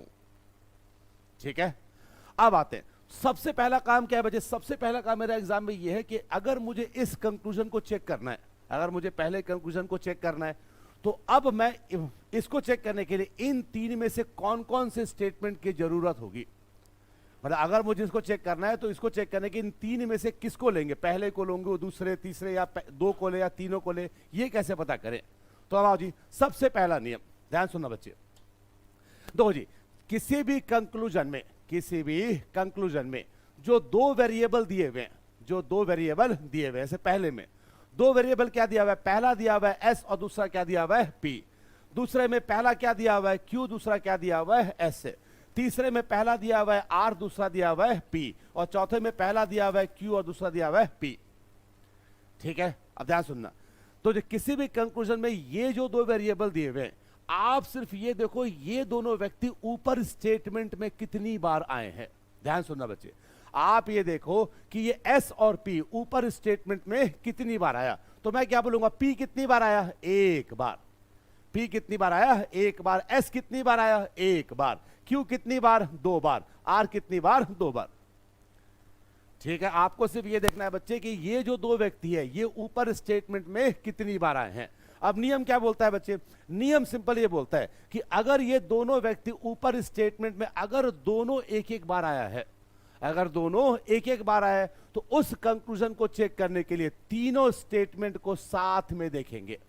ठीक है, अब आते हैं। सबसे पहला काम क्या है बच्चे, सबसे पहला काम मेरा एग्जाम में ये है कि अगर मुझे इस कंक्लूजन को चेक करना है, अगर मुझे पहले कंक्लूजन को चेक करना है, तो अब मैं इसको चेक करने के लिए इन 3 में से कौन कौन से स्टेटमेंट की जरूरत होगी। मतलब अगर मुझे इसको चेक करना है तो इसको चेक करने के इन 3 में से किसको लेंगे, पहले को लेंगे, दूसरे, तीसरे, या 2 को ले या तीनों को ले, ये कैसे पता करें। तो अब आओ जी, सबसे पहला नियम ध्यान सुनना बच्चे। दो जी, किसी भी कंक्लूजन में जो 2 वेरिएबल दिए हुए हैं, जो 2 वेरिएबल दिए हुए हैं, जैसे पहले में 2 वेरिएबल क्या दिया हुआ है, पहला दिया हुआ है एस और दूसरा क्या दिया हुआ है, पी। दूसरे में पहला क्या दिया हुआ है, क्यू, दूसरा क्या दिया हुआ है, एस। तीसरे में पहला दिया हुआ है आर, दूसरा दिया हुआ है पी, और चौथे में पहला दिया हुआ है क्यू और दूसरा दिया हुआ है पी। ठीक है, अब ध्यान सुनना। तो जो किसी भी कंक्लूजन में ये जो 2 वेरिएबल दिए हुए हैं, आप सिर्फ ये देखो ये दोनों व्यक्ति ऊपर स्टेटमेंट में कितनी बार आए हैं। ध्यान सुनना बच्चे, आप ये देखो कि ये एस और पी ऊपर स्टेटमेंट में कितनी बार आया। तो मैं क्या बोलूंगा, पी कितनी बार आया, 1 बार। पी कितनी बार आया, 1 बार। एस कितनी बार आया, 1 बार। क्यू कितनी बार, 2 बार। आर कितनी बार, 2 बार। ठीक है, आपको सिर्फ ये देखना है बच्चे कि ये जो 2 व्यक्ति है ये ऊपर स्टेटमेंट में कितनी बार आए हैं। अब नियम क्या बोलता है बच्चे, नियम सिंपल ये बोलता है कि अगर ये दोनों व्यक्ति ऊपर स्टेटमेंट में अगर दोनों एक एक बार आया है, अगर दोनों एक एक बार आया है, तो उस कंक्लूजन को चेक करने के लिए तीनों स्टेटमेंट को साथ में देखेंगे।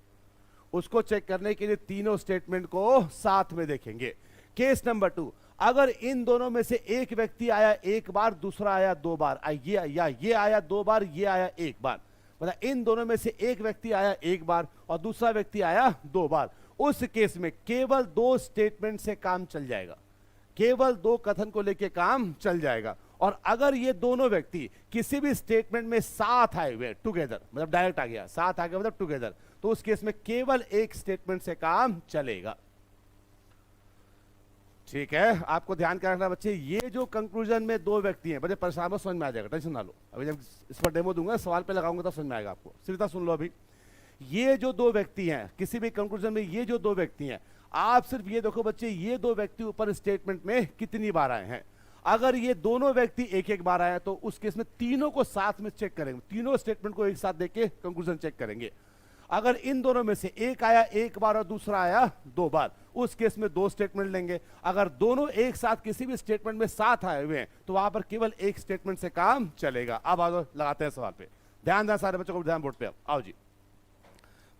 उसको चेक करने के लिए तीनों स्टेटमेंट को साथ में देखेंगे। केस नंबर 2, अगर इन दोनों में से एक व्यक्ति आया 1 बार, दूसरा आया 2 बार, ये आया 2 बार, ये आया 1 बार, मतलब इन दोनों में से एक व्यक्ति आया 1 बार और दूसरा व्यक्ति आया 2 बार, उस केस में केवल 2 स्टेटमेंट से काम चल जाएगा, केवल 2 कथन को लेके काम चल जाएगा। और अगर ये दोनों व्यक्ति किसी भी स्टेटमेंट में साथ आए हुए, टुगेदर, मतलब डायरेक्ट आ गया, साथ आ गया मतलब टुगेदर, तो उस केस में केवल 1 स्टेटमेंट से काम चलेगा। ठीक है, आपको ध्यान क्या रखना बच्चे, ये जो कंक्लूजन में 2 व्यक्ति हैं, बच्चे परेशान समझ में आ जाएगा, टेंशन ना लो। अभी जब इस पर डेमो दूंगा, सवाल पे लगाऊंगा तब समझ में आएगा आपको। सीधा सुन लो, अभी ये जो 2 व्यक्ति हैं किसी भी कंक्लूजन में, ये जो 2 व्यक्ति हैं, आप सिर्फ ये देखो बच्चे ये 2 व्यक्ति ऊपर स्टेटमेंट में कितनी बार आए हैं। अगर ये दोनों व्यक्ति एक एक बार आए तो उस केस में तीनों को साथ में चेक करेंगे, तीनों स्टेटमेंट को एक साथ देख के कंक्लूजन चेक करेंगे। अगर इन दोनों में से एक आया एक बार और दूसरा आया दो बार, उस केस में दो स्टेटमेंट लेंगे। अगर दोनों एक साथ किसी भी स्टेटमेंट में साथ आए हुए हैं तो वहां पर केवल एक स्टेटमेंट से काम चलेगा। अब आ जाओ, लगाते हैं सवाल पे, ध्यान दें सारे बच्चों को, ध्यान बोर्ड पे। आओ जी,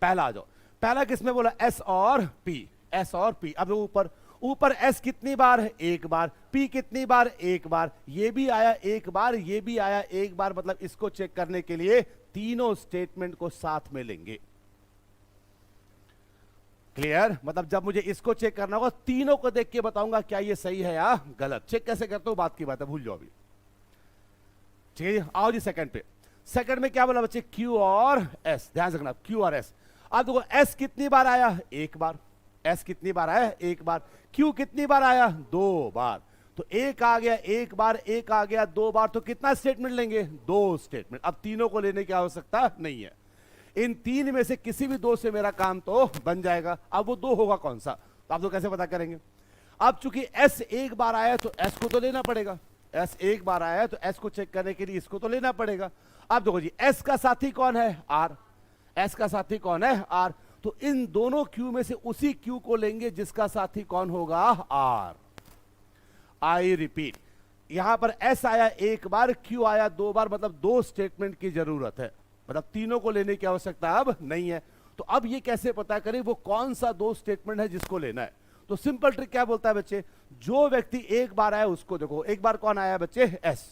पहला आ जाओ। पहला किसमें बोला? एस और पी, एस और पी। अब ऊपर ऊपर एस कितनी बार है? एक बार। पी कितनी बार? एक बार। ये भी आया एक बार, ये भी आया एक बार, मतलब इसको चेक करने के लिए तीनों स्टेटमेंट को साथ में लेंगे। क्लियर? मतलब जब मुझे इसको चेक करना होगा तीनों को देख के बताऊंगा क्या ये सही है या गलत। चेक कैसे करते हो बात की बात है, भूल जाओ अभी। ठीक है, आओ जी सेकंड पे। सेकंड में क्या बोला बच्चे? क्यू और एस। ध्यान रखना, क्यू और एस। अब देखो एस कितनी बार आया? एक बार। एस कितनी बार आया? एक बार। क्यू कितनी बार आया? दो बार। तो एक आ गया एक बार, एक आ गया दो बार, तो कितना स्टेटमेंट लेंगे? दो स्टेटमेंट। अब तीनों को लेने की आवश्यकता नहीं है, इन तीन में से किसी भी दो से मेरा काम तो बन जाएगा। अब वो दो होगा कौन सा, तो आप लोग कैसे पता करेंगे? अब चूंकि एस एक बार आया तो एस को तो लेना पड़ेगा, एस एक बार आया तो एस को चेक करने के लिए इसको तो लेना पड़ेगा। अब देखो जी, एस का साथी कौन है? आर। एस का साथी कौन है? आर। तो इन दोनों क्यू में से उसी क्यू को लेंगे जिसका साथी कौन होगा? आर। आई रिपीट, यहां पर एस आया एक बार, क्यू आया दो बार, मतलब दो स्टेटमेंट की जरूरत है, मतलब तीनों को लेने की आवश्यकता अब नहीं है। तो अब ये कैसे पता करें वो कौन सा दो स्टेटमेंट है जिसको लेना है? तो सिंपल ट्रिक क्या बोलता है बच्चे, जो व्यक्ति एक बार आया उसको देखो, एक बार कौन आया बच्चे? एस।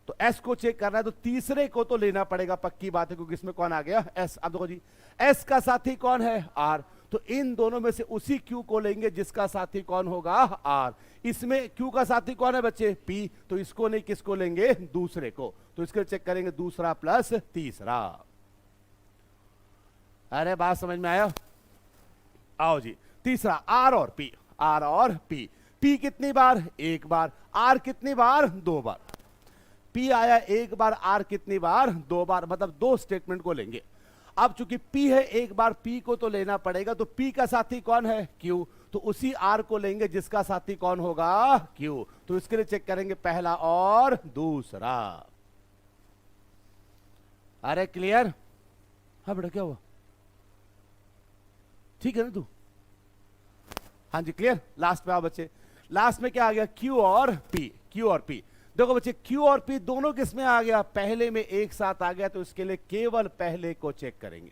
तो एस को चेक करना है तो तीसरे को तो लेना पड़ेगा, पक्की बात है, क्योंकि इसमें कौन आ गया? एस। अब देखो जी, एस का साथी कौन है? आर। तो इन दोनों में से उसी क्यू को लेंगे जिसका साथी कौन होगा? आर। इसमें क्यू का साथी कौन है बच्चे? पी। तो इसको नहीं, किसको लेंगे? दूसरे को। तो इसके चेक करेंगे दूसरा प्लस तीसरा। अरे बात समझ में आया? आओ जी, तीसरा आर और पी, आर और पी। पी कितनी बार? एक बार। आर कितनी बार? दो बार। पी आया एक बार, आर कितनी बार? दो बार, मतलब दो स्टेटमेंट को लेंगे। अब चूंकि पी है एक बार, पी को तो लेना पड़ेगा, तो पी का साथी कौन है? क्यू। तो उसी आर को लेंगे जिसका साथी कौन होगा? क्यू। तो इसके लिए चेक करेंगे पहला और दूसरा। अरे क्लियर? हाँ बेटा, क्या हुआ? ठीक है ना तू? हाँ जी क्लियर। लास्ट पे आओ बच्चे, लास्ट में क्या आ गया? क्यू और पी, क्यू और पी। देखो बच्चे, क्यू और पी दोनों किसमें आ गया? पहले में एक साथ आ गया, तो इसके लिए केवल पहले को चेक करेंगे।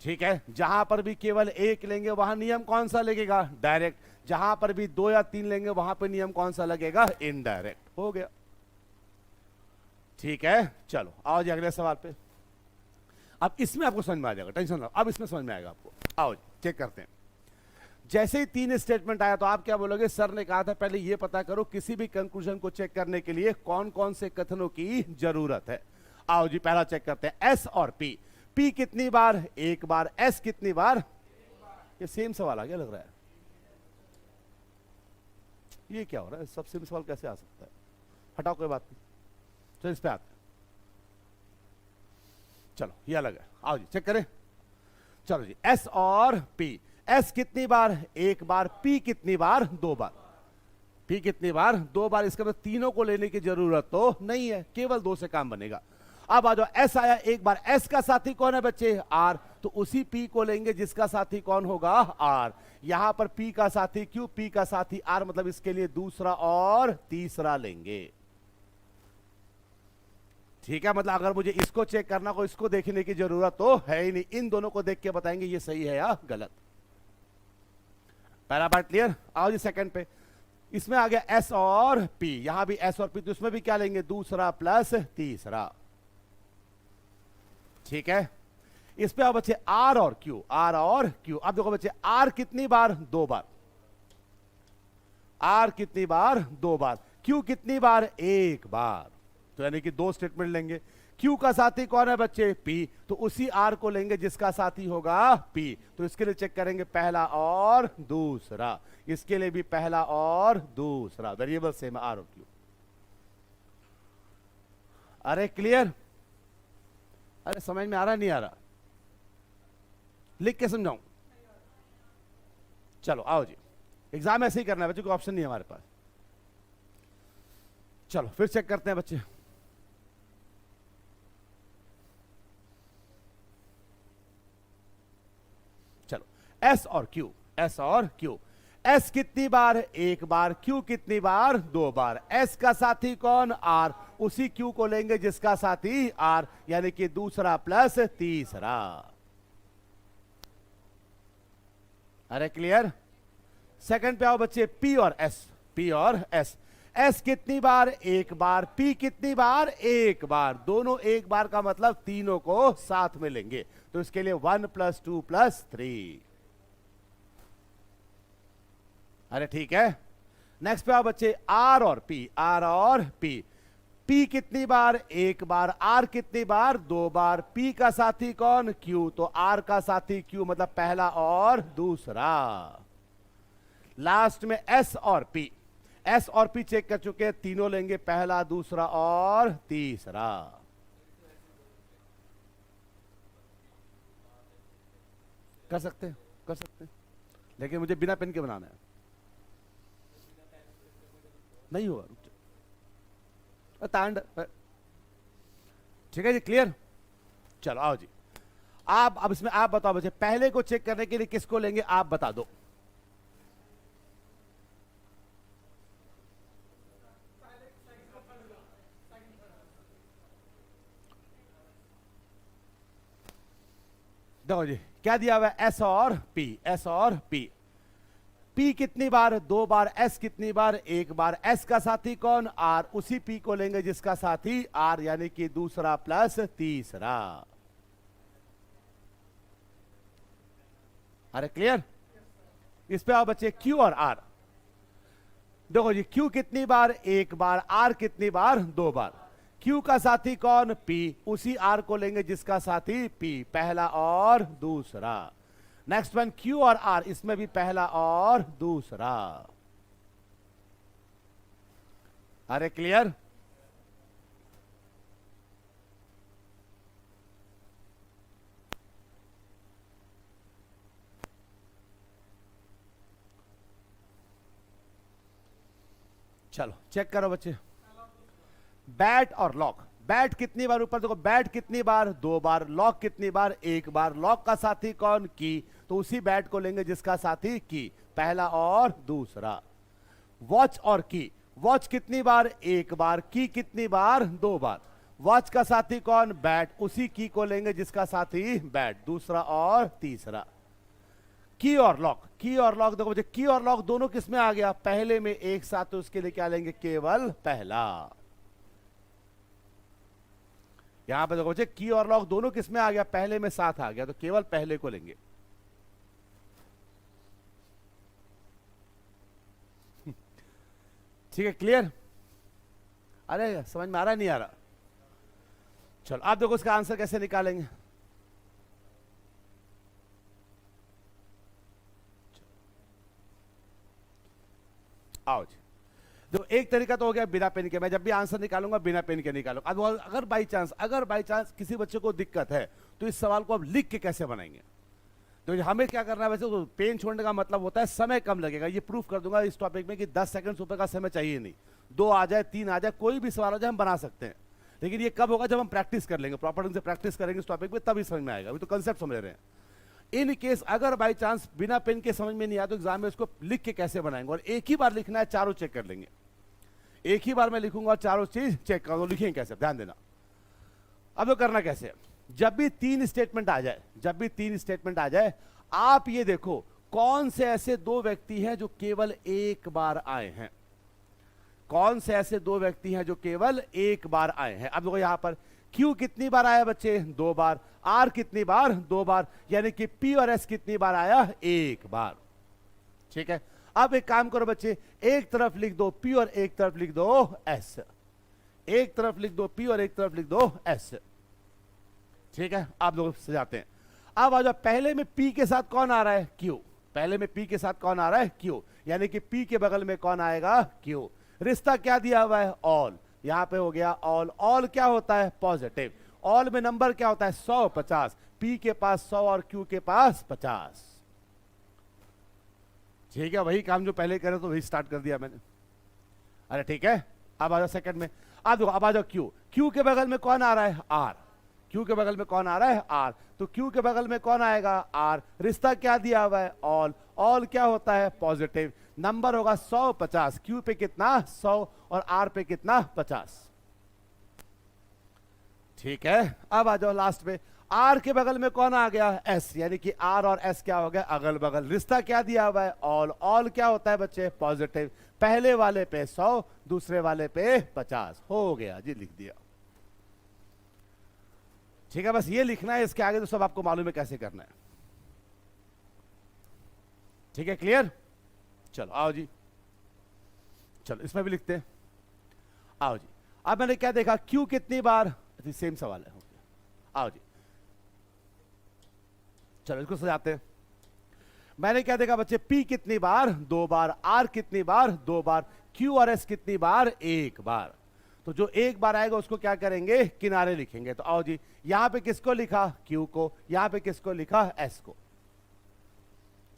ठीक है, जहां पर भी केवल एक लेंगे वहां नियम कौन सा लगेगा? डायरेक्ट। जहां पर भी दो या तीन लेंगे वहां पर नियम कौन सा लगेगा? इनडायरेक्ट। हो गया, ठीक है। चलो आओ जी अगले सवाल पे। अब इसमें आपको समझ में आ जाएगा, टेंशन लो, अब इसमें समझ में आएगा आपको। आओ चेक करते हैं। जैसे ही तीन स्टेटमेंट आया तो आप क्या बोलोगे? सर ने कहा था पहले ये पता करो किसी भी कंक्लूजन को चेक करने के लिए कौन कौन से कथनों की जरूरत है। आओ जी पहला चेक करते हैं, एस और पी। पी कितनी बार? एक बार। एस कितनी बार? ये सेम सवाल आ गया लग रहा है। ये क्या हो रहा है? सब सेम सवाल कैसे आ सकता है? हटाओ, कोई बात नहीं, चलो इस पे आते हैं। चलो ये अलग है, आओ जी चेक करें। चलो जी, एस और पी। एस कितनी बार? एक बार। पी कितनी बार? दो बार। पी कितनी बार? दो बार। इसके बाद तीनों को लेने की जरूरत तो नहीं है, केवल दो से काम बनेगा। अब आ जाओ, एस आया एक बार। एस का साथी कौन है बच्चे? आर। तो उसी पी को लेंगे जिसका साथी कौन होगा? आर। यहां पर पी का साथी क्यू, पी का साथी आर, मतलब इसके लिए दूसरा और तीसरा लेंगे। ठीक है, मतलब अगर मुझे इसको चेक करना हो, इसको देखने की जरूरत तो है ही नहीं, इन दोनों को देख के बताएंगे ये सही है या गलत। पहला बात क्लियर। आओ जी सेकंड पे, इसमें आ गया एस और पी, यहां भी एस और पी, तो इसमें भी क्या लेंगे? दूसरा प्लस तीसरा। ठीक है, इस पे आओ बच्चे, आर और क्यू, आर और क्यू। अब देखो बच्चे, आर कितनी बार? दो बार। आर कितनी बार? दो बार। क्यू कितनी बार? एक बार। तो यानी कि दो स्टेटमेंट लेंगे। क्यू का साथी कौन है बच्चे? पी। तो उसी आर को लेंगे जिसका साथी होगा पी। तो इसके लिए चेक करेंगे पहला और दूसरा। इसके लिए भी पहला और दूसरा, वेरिएबल सेम आर और क्यू। अरे क्लियर? अरे समझ में आ रहा नहीं आ रहा? लिख के समझाऊं? चलो आओ जी, एग्जाम ऐसे ही करना है बच्चे, कोई ऑप्शन नहीं है हमारे पास। चलो फिर चेक करते हैं बच्चे। एस और क्यू, एस और क्यू। एस कितनी बार? एक बार। क्यू कितनी बार? दो बार। एस का साथी कौन? आर। उसी क्यू को लेंगे जिसका साथी आर, यानी कि दूसरा प्लस तीसरा। अरे क्लियर? सेकंड पे आओ बच्चे, पी और एस, पी और एस। एस कितनी बार? एक बार। पी कितनी बार? एक बार। दोनों एक बार का मतलब तीनों को साथ में लेंगे, तो इसके लिए 1 + 2 + 3। अरे ठीक है। नेक्स्ट पे आओ बच्चे, आर और पी, आर और पी। पी कितनी बार? एक बार। आर कितनी बार? दो बार। पी का साथी कौन? क्यू, तो आर का साथी क्यू, मतलब पहला और दूसरा। लास्ट में एस और पी, एस और पी चेक कर चुके हैं, तीनों लेंगे, पहला, दूसरा और तीसरा। कर सकते हैं, कर सकते हैं, लेकिन मुझे बिना पेन के बनाना है। नहीं होगा, तांड। ठीक है जी, क्लियर? चलो आओ जी। आप अब इसमें आप बताओ बच्चे, पहले को चेक करने के लिए किसको लेंगे, आप बता दो। देखो जी क्या दिया हुआ है, एस और पी, एस और पी। पी कितनी बार? दो बार। एस कितनी बार? एक बार। एस का साथी कौन? आर। उसी पी को लेंगे जिसका साथी आर, यानी कि दूसरा प्लस तीसरा। अरे क्लियर? इस पे आओ बच्चे, क्यू और आर। देखो जी, क्यू कितनी बार? एक बार। आर कितनी बार? दो बार। क्यू का साथी कौन? पी। उसी आर को लेंगे जिसका साथी पी, पहला और दूसरा। नेक्स्ट वन, क्यू और आर, इसमें भी पहला और दूसरा। अरे क्लियर? चलो चेक करो बच्चे, बैट और लॉक। बैट कितनी बार? ऊपर देखो, बैट कितनी बार? दो बार। लॉक कितनी बार? एक बार। लॉक का साथी कौन? की, तो उसी बैट को लेंगे जिसका साथी की, पहला और दूसरा। वॉच और की, वॉच कितनी बार? एक बार। की कितनी बार? दो बार। वॉच का साथी कौन? बैट। उसी की को लेंगे जिसका साथी बैट, दूसरा और तीसरा। की और लॉक, की और लॉक देखो बच्चे, की और लॉक दोनों किस में आ गया? पहले में एक साथ, तो उसके लिए क्या लेंगे? केवल पहला। यहां पे देखो बच्चे, की और लॉक दोनों किस में आ गया? पहले में साथ आ गया, तो केवल पहले को लेंगे। ठीक है, क्लियर? अरे समझ में आ रहा है, नहीं आ रहा? चलो आप देखो इसका आंसर कैसे निकालेंगे। आओ जी, जो एक तरीका तो हो गया बिना पेन के, मैं जब भी आंसर निकालूंगा बिना पेन के निकालूंगा। अब अगर बाई चांस किसी बच्चे को दिक्कत है, तो इस सवाल को अब लिख के कैसे बनाएंगे? तो हमें क्या करना है, वैसे तो पेन छोड़ने का मतलब होता है समय कम लगेगा। ये प्रूफ कर दूंगा इस टॉपिक में कि 10 सेकंड से ऊपर का समय चाहिए नहीं, 2 आ जाए, 3 आ जाए, कोई भी सवाल आ जाए हम बना सकते हैं। लेकिन ये कब होगा? जब हम प्रैक्टिस कर लेंगे, प्रॉपर ढंग से प्रैक्टिस करेंगे इस टॉपिक में, तभी समझ में आएगा। अभी तो कंसेप्ट समझ रहे हैं। इन केस अगर बाई चांस बिना पेन के समझ में नहीं आया, तो एग्जाम में इसको लिख के कैसे बनाएंगे? और एक ही बार लिखना है, चारों चेक कर लेंगे। एक ही बार मैं लिखूंगा और चारों चीज चेक करो, लिखेंगे कैसे, ध्यान देना। अब तो करना कैसे? जब भी 3 स्टेटमेंट आ जाए, जब भी 3 स्टेटमेंट आ जाए, आप ये देखो कौन से ऐसे 2 व्यक्ति हैं जो केवल एक बार आए हैं। कौन से ऐसे 2 व्यक्ति हैं जो केवल एक बार आए हैं? अब देखो यहां पर Q कितनी बार आया बच्चे? 2 बार। R कितनी बार? 2 बार। यानी कि P और S कितनी बार आया? एक बार। ठीक है, अब एक काम करो बच्चे, एक तरफ लिख दो P और एक तरफ लिख दो S। एक तरफ लिख दो P और एक तरफ लिख दो S। ठीक है, आप लोग सजाते हैं। अब आ जाओ, पहले में P के साथ कौन आ रहा है? Q। पहले में P के साथ कौन आ रहा है? Q। यानी कि P के बगल में कौन आएगा? Q। रिश्ता क्या दिया हुआ है? ऑल। यहां पे हो गया ऑल। ऑल क्या होता है? पॉजिटिव। ऑल में नंबर क्या होता है? 100, 50। P के पास 100 और Q के पास 50। ठीक है, वही काम जो पहले करे तो वही स्टार्ट कर दिया मैंने। अरे ठीक है, अब आ जाओ सेकंड में। अब देखो, अब आ जाओ Q। Q के बगल में कौन आ रहा है? R। क्यू के बगल में कौन आ रहा है, आर, तो क्यू के बगल में कौन आएगा, आर। रिश्ता क्या दिया हुआ है, ऑल। ऑल क्या होता है, पॉजिटिव। नंबर होगा 100 50, क्यू पे कितना 100 और आर पे कितना 50। ठीक है, अब आ जाओ लास्ट पे, आर के बगल में कौन आ गया, एस, यानी कि आर और एस क्या हो गया, अगल बगल। रिश्ता क्या दिया हुआ है, ऑल। ऑल क्या होता है बच्चे, पॉजिटिव। पहले वाले पे 100, दूसरे वाले पे 50, हो गया जी, लिख दिया। ठीक है, बस ये लिखना है, इसके आगे तो सब आपको मालूम है कैसे करना है। ठीक है, क्लियर। चलो आओ जी, चलो इसमें भी लिखते हैं, आओ जी। अब मैंने क्या देखा, क्यू कितनी बार, सेम सवाल है, आओ जी, चलो इसको सजाते हैं। मैंने क्या देखा बच्चे, P कितनी बार, 2 बार, R कितनी बार, 2 बार, Q और S कितनी बार, 1 बार। तो जो एक बार आएगा उसको क्या करेंगे, किनारे लिखेंगे। तो आओ जी, यहां पे किसको लिखा, Q को, यहां पे किसको लिखा, S को।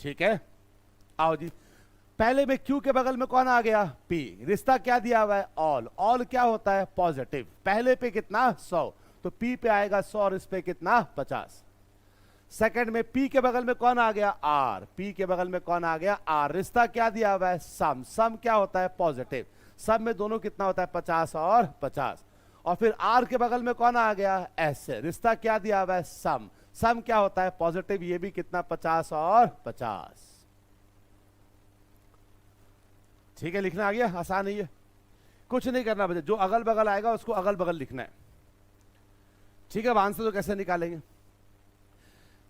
ठीक है, आओ जी, पहले में Q के बगल में कौन आ गया, P। रिश्ता क्या दिया हुआ है, ऑल। ऑल क्या होता है, पॉजिटिव। पहले पे कितना 100, तो P पे आएगा 100 और इस पे कितना 50। सेकंड में P के बगल में कौन आ गया, R। P के बगल में कौन आ गया, R। रिश्ता क्या दिया हुआ है, सम। सम क्या होता है, पॉजिटिव। सम में दोनों कितना होता है, 50 और 50। और फिर R के बगल में कौन आ गया, S। रिश्ता क्या दिया हुआ है, सम। सम क्या होता है, पॉजिटिव। ये भी कितना, 50 और 50। ठीक है, लिखना आ गया, आसान है ये, कुछ नहीं करना बच्चे, जो अगल बगल आएगा उसको अगल बगल लिखना है। ठीक है, अब आंसर तो कैसे निकालेंगे,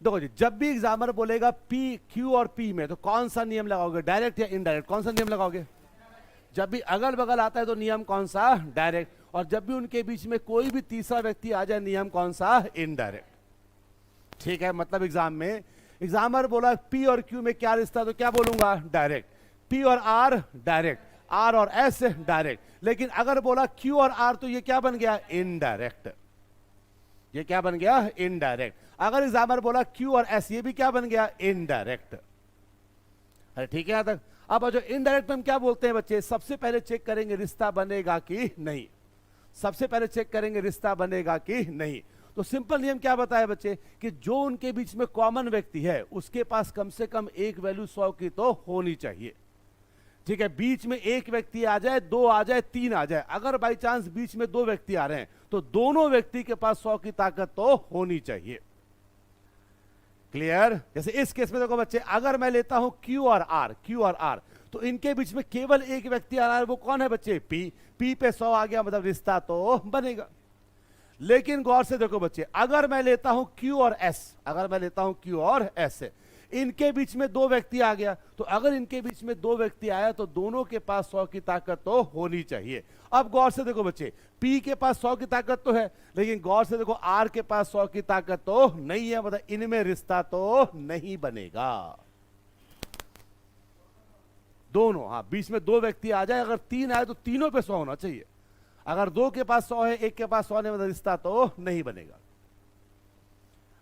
देखो जी, जब भी एग्जामिनर बोलेगा पी, क्यू और पी में, तो कौन सा नियम लगाओगे, डायरेक्ट या इनडायरेक्ट, कौन सा नियम लगाओगे। जब भी अगल बगल आता है तो नियम कौन सा, डायरेक्ट। और जब भी उनके बीच में कोई भी तीसरा व्यक्ति आ जाए, नियम कौन सा, इनडायरेक्ट। ठीक है, मतलब एग्जाम में एग्जामिनर बोला पी और क्यू में क्या रिश्ता, तो क्या बोलूंगा, डायरेक्ट। पी और आर डायरेक्ट, आर और एस डायरेक्ट। लेकिन अगर बोला क्यू और आर, तो ये क्या बन गया, इनडायरेक्ट। ये क्या बन गया, इनडायरेक्ट। अगर एग्जामिनर बोला क्यू और एस, ये भी क्या बन गया, इनडायरेक्ट। अरे ठीक है यहां तक। अब जो इनडायरेक्ट में हम क्या बोलते हैं बच्चे, सबसे पहले चेक करेंगे रिश्ता बनेगा कि नहीं। सबसे पहले चेक करेंगे रिश्ता बनेगा कि नहीं। तो सिंपल नियम क्या बताया बच्चे, कि जो उनके बीच में कॉमन व्यक्ति है उसके पास कम से कम एक वैल्यू 100 की तो होनी चाहिए। ठीक है, बीच में एक व्यक्ति आ जाए, 2 आ जाए, 3 आ जाए, अगर बाई चांस बीच में 2 व्यक्ति आ रहे हैं तो दोनों व्यक्ति के पास 100 की ताकत तो होनी चाहिए। क्लियर। जैसे इस केस में देखो बच्चे, अगर मैं लेता हूं Q और R, Q और R, तो इनके बीच में केवल एक व्यक्ति आ रहा है, वो कौन है बच्चे, P। P पे 100 आ गया, मतलब रिश्ता तो बनेगा। लेकिन गौर से देखो बच्चे, अगर मैं लेता हूं Q और S, अगर मैं लेता हूं Q और S, इनके बीच में 2 व्यक्ति आ गया, तो अगर इनके बीच में 2 व्यक्ति आया तो दोनों के पास 100 की ताकत तो होनी चाहिए। अब गौर से देखो बच्चे, P के पास 100 की ताकत तो है, लेकिन गौर से देखो R के पास 100 की ताकत तो नहीं है, मतलब इनमें रिश्ता तो नहीं बनेगा। दोनों, हाँ, बीच में 2 व्यक्ति आ जाए, अगर 3 आए तो तीनों पे 100 होना चाहिए। अगर 2 के पास 100 है, एक के पास 100 नहीं, मतलब रिश्ता तो नहीं बनेगा।